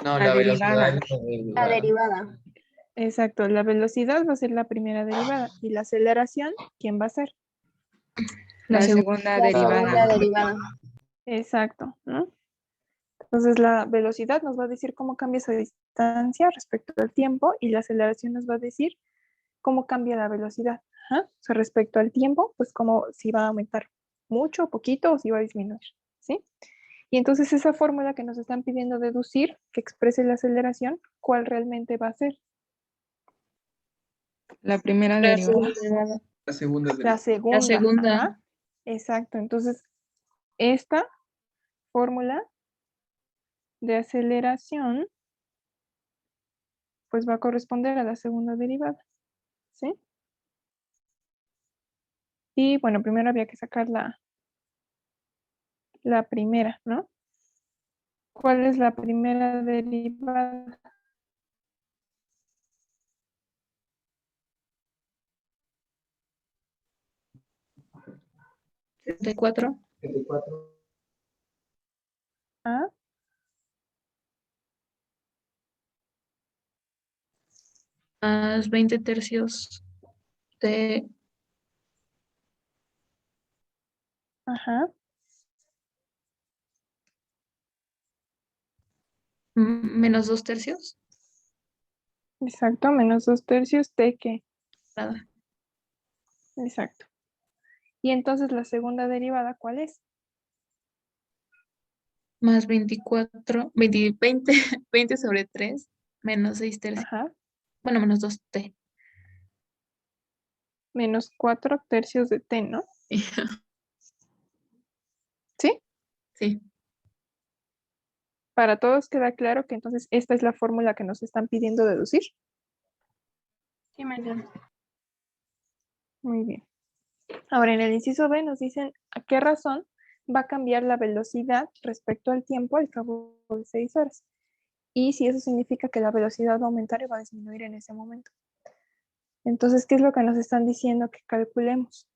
No, La la velocidad derivada. es la La derivada. derivada. Exacto, la velocidad va a ser la primera derivada. ¿Y la aceleración, quién va a ser? La segunda. segunda La derivada. segunda derivada. Exacto, ¿no? Entonces la velocidad nos va a decir cómo cambia esa distancia respecto al tiempo y la aceleración nos va a decir cómo cambia la velocidad. Ajá. O sea, respecto al tiempo, pues como si va a aumentar mucho, poquito o si va a disminuir, ¿sí? Y entonces esa fórmula que nos están pidiendo deducir, que exprese la aceleración, ¿cuál realmente va a ser? La primera La derivada. derivada. La segunda La derivada. segunda. La segunda. Ajá. Exacto. Entonces, esta fórmula de aceleración, pues va a corresponder a la segunda derivada, ¿sí? Y bueno, primero había que sacar la primera, ¿no? ¿Cuál es la primera derivada? De 4 ¿Ah? más 20 tercios de Ajá, menos 2 tercios. exacto, menos 2/3 de qué. Nada. Exacto. Y entonces la segunda derivada, ¿cuál es? Más 24, 20, 20, 20 sobre 3 menos 6 tercios. Ajá, Bueno, menos 2t. menos 4/3 de t, ¿no? ¿Sí? Sí. Para todos queda claro que entonces esta es la fórmula que nos están pidiendo deducir. Sí, maestra. Muy bien. Ahora, en el inciso B nos dicen a qué razón va a cambiar la velocidad respecto al tiempo al cabo de 6 horas. Y si eso significa que la velocidad va a aumentar y va a disminuir en ese momento. Entonces, ¿qué es lo que nos están diciendo que calculemos?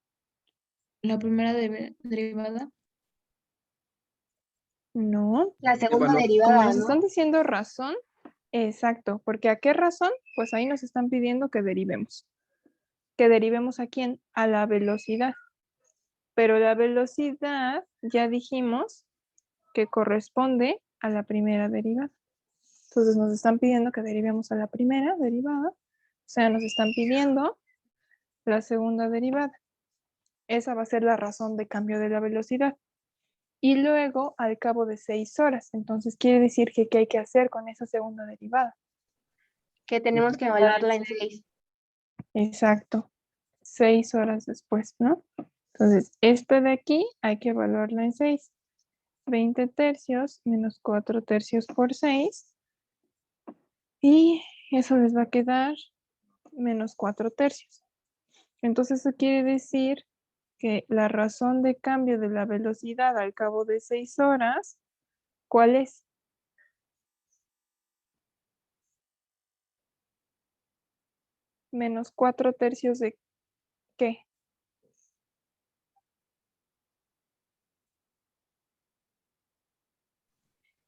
La primera derivada. No, La segunda valor. como derivada, nos ¿no? están diciendo razón, exacto, porque ¿a qué razón? Pues ahí nos están pidiendo que derivemos. ¿Que derivemos a quién? A la velocidad. Pero la velocidad, ya dijimos, que corresponde a la primera derivada. Entonces nos están pidiendo que derivemos a la primera derivada, o sea, nos están pidiendo la segunda derivada. Esa va a ser la razón de cambio de la velocidad. Y luego, al cabo de 6 horas, entonces quiere decir que ¿qué hay que hacer con esa segunda derivada? Que tenemos que evaluarla en 6. Exacto, 6 horas después, ¿no? Entonces, esta de aquí hay que evaluarla en 6. 20 tercios menos 4 tercios por 6. Y eso les va a quedar menos 4 tercios. Entonces, eso quiere decir que la razón de cambio de la velocidad al cabo de 6 horas, ¿cuál es? Menos 4 tercios de ¿qué?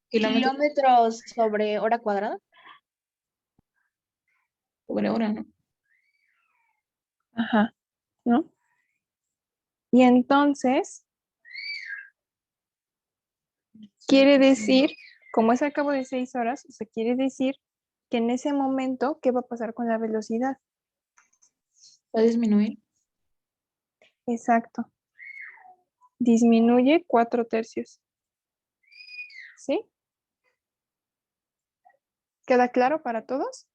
Kilómetros Kilómetros sobre hora cuadrada. sobre hora, ¿no? Ajá, ¿no? Y entonces, quiere decir, como es al cabo de 6 horas, o sea, quiere decir que en ese momento, ¿qué va a pasar con la velocidad? Va a disminuir. Exacto. Disminuye 4 tercios. ¿Sí? ¿Queda claro para todos?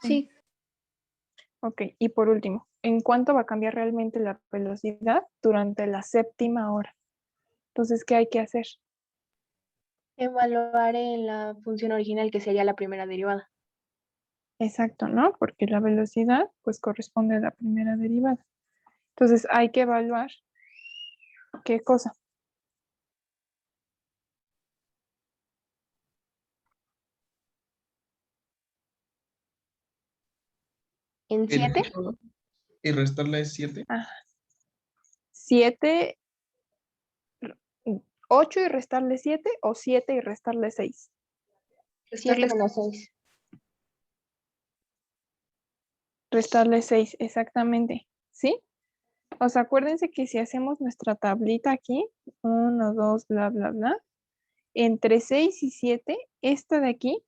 Sí. Ok, y por último, ¿en cuánto va a cambiar realmente la velocidad durante la séptima hora? Entonces, ¿qué hay que hacer? Evaluar en la función original, que sería la primera derivada. Exacto, ¿no? Porque la velocidad, pues, corresponde a la primera derivada. Entonces, hay que evaluar ¿qué cosa? ¿En El 7? 8 y restarle 7. 7, 8 y restarle 7 o 7 y restarle 6. 7 menos 6. Restarle 6, exactamente. ¿Sí? O sea, acuérdense que si hacemos nuestra tablita aquí, 1, 2, bla, bla, bla, entre 6 y 7, esta de aquí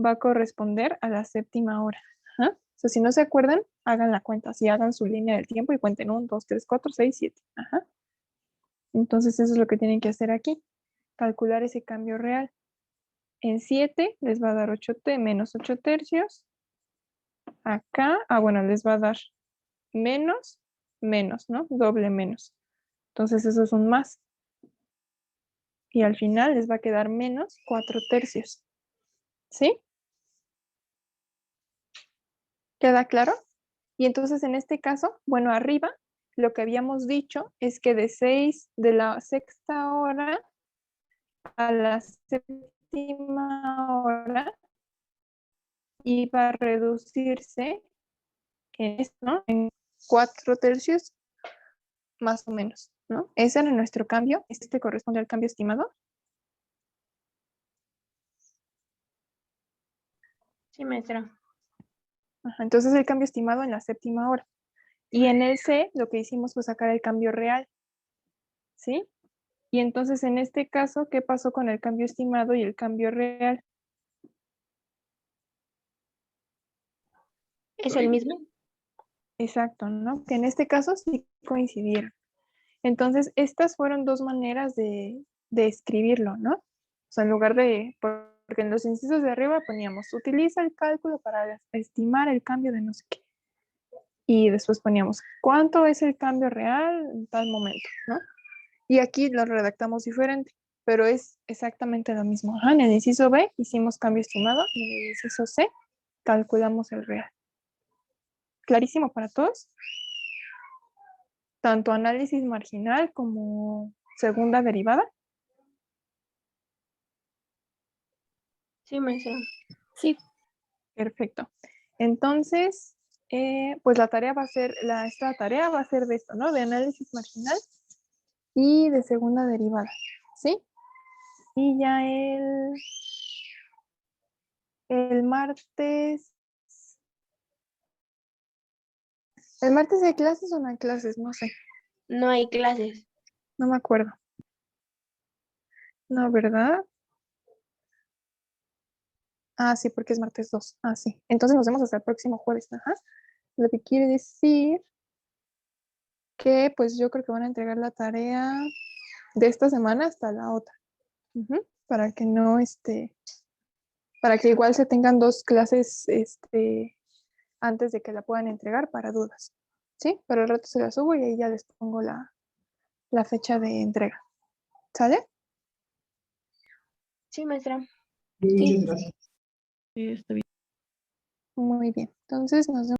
va a corresponder a la séptima hora. Ajá. O sea, si no se acuerdan, hagan la cuenta. Si hagan su línea del tiempo y cuenten 1, 2, 3, 4, 6, 7. Ajá. Entonces, eso es lo que tienen que hacer aquí. Calcular ese cambio real. En 7 les va a dar 8 menos 8 tercios. Acá, bueno, les va a dar menos, menos, ¿no? Doble menos. Entonces, eso es un más. Y al final les va a quedar menos 4 tercios. ¿Sí? ¿Queda claro? Y entonces en este caso, bueno, arriba lo que habíamos dicho es que de la sexta hora a la séptima hora iba a reducirse en esto, ¿no? En 4 tercios más o menos, ¿no? Ese era nuestro cambio. Este corresponde al cambio estimado. Sí, maestra. Ajá, entonces el cambio estimado en la séptima hora. Y en el C lo que hicimos fue sacar el cambio real. ¿Sí? Y entonces en este caso, ¿qué pasó con el cambio estimado y el cambio real? ¿Es el mismo? Exacto, ¿no? Que en este caso sí coincidieron. Entonces, estas fueron dos maneras de escribirlo, ¿no? O sea, en lugar de, porque en los incisos de arriba poníamos, utiliza el cálculo para estimar el cambio de no sé qué. Y después poníamos, ¿cuánto es el cambio real en tal momento, ¿no? Y aquí lo redactamos diferente, pero es exactamente lo mismo. Ajá, en el inciso B hicimos cambio estimado y en el inciso C calculamos el real. ¿Clarísimo para todos? Tanto análisis marginal como segunda derivada. Sí, maestra. Sí. Perfecto. Entonces, pues la tarea va a ser, esta tarea va a ser de esto, ¿no? De análisis marginal y de segunda derivada, ¿sí? Y ya el martes hay clases o no hay clases, no sé, No hay clases. no me acuerdo. No, ¿verdad? Ah, sí, porque es martes 2. Ah, sí. Entonces nos vemos hasta el próximo jueves. Ajá. Lo que quiere decir que pues yo creo que van a entregar la tarea de esta semana hasta la otra. Ujú. Para que no, para que igual se tengan dos clases, antes de que la puedan entregar para dudas. ¿sí? Pero al rato se la subo y ahí ya les pongo la fecha de entrega. ¿Sale? Sí, maestra. Muchas gracias. Sí, está bien. Muy bien. Entonces nos vemos.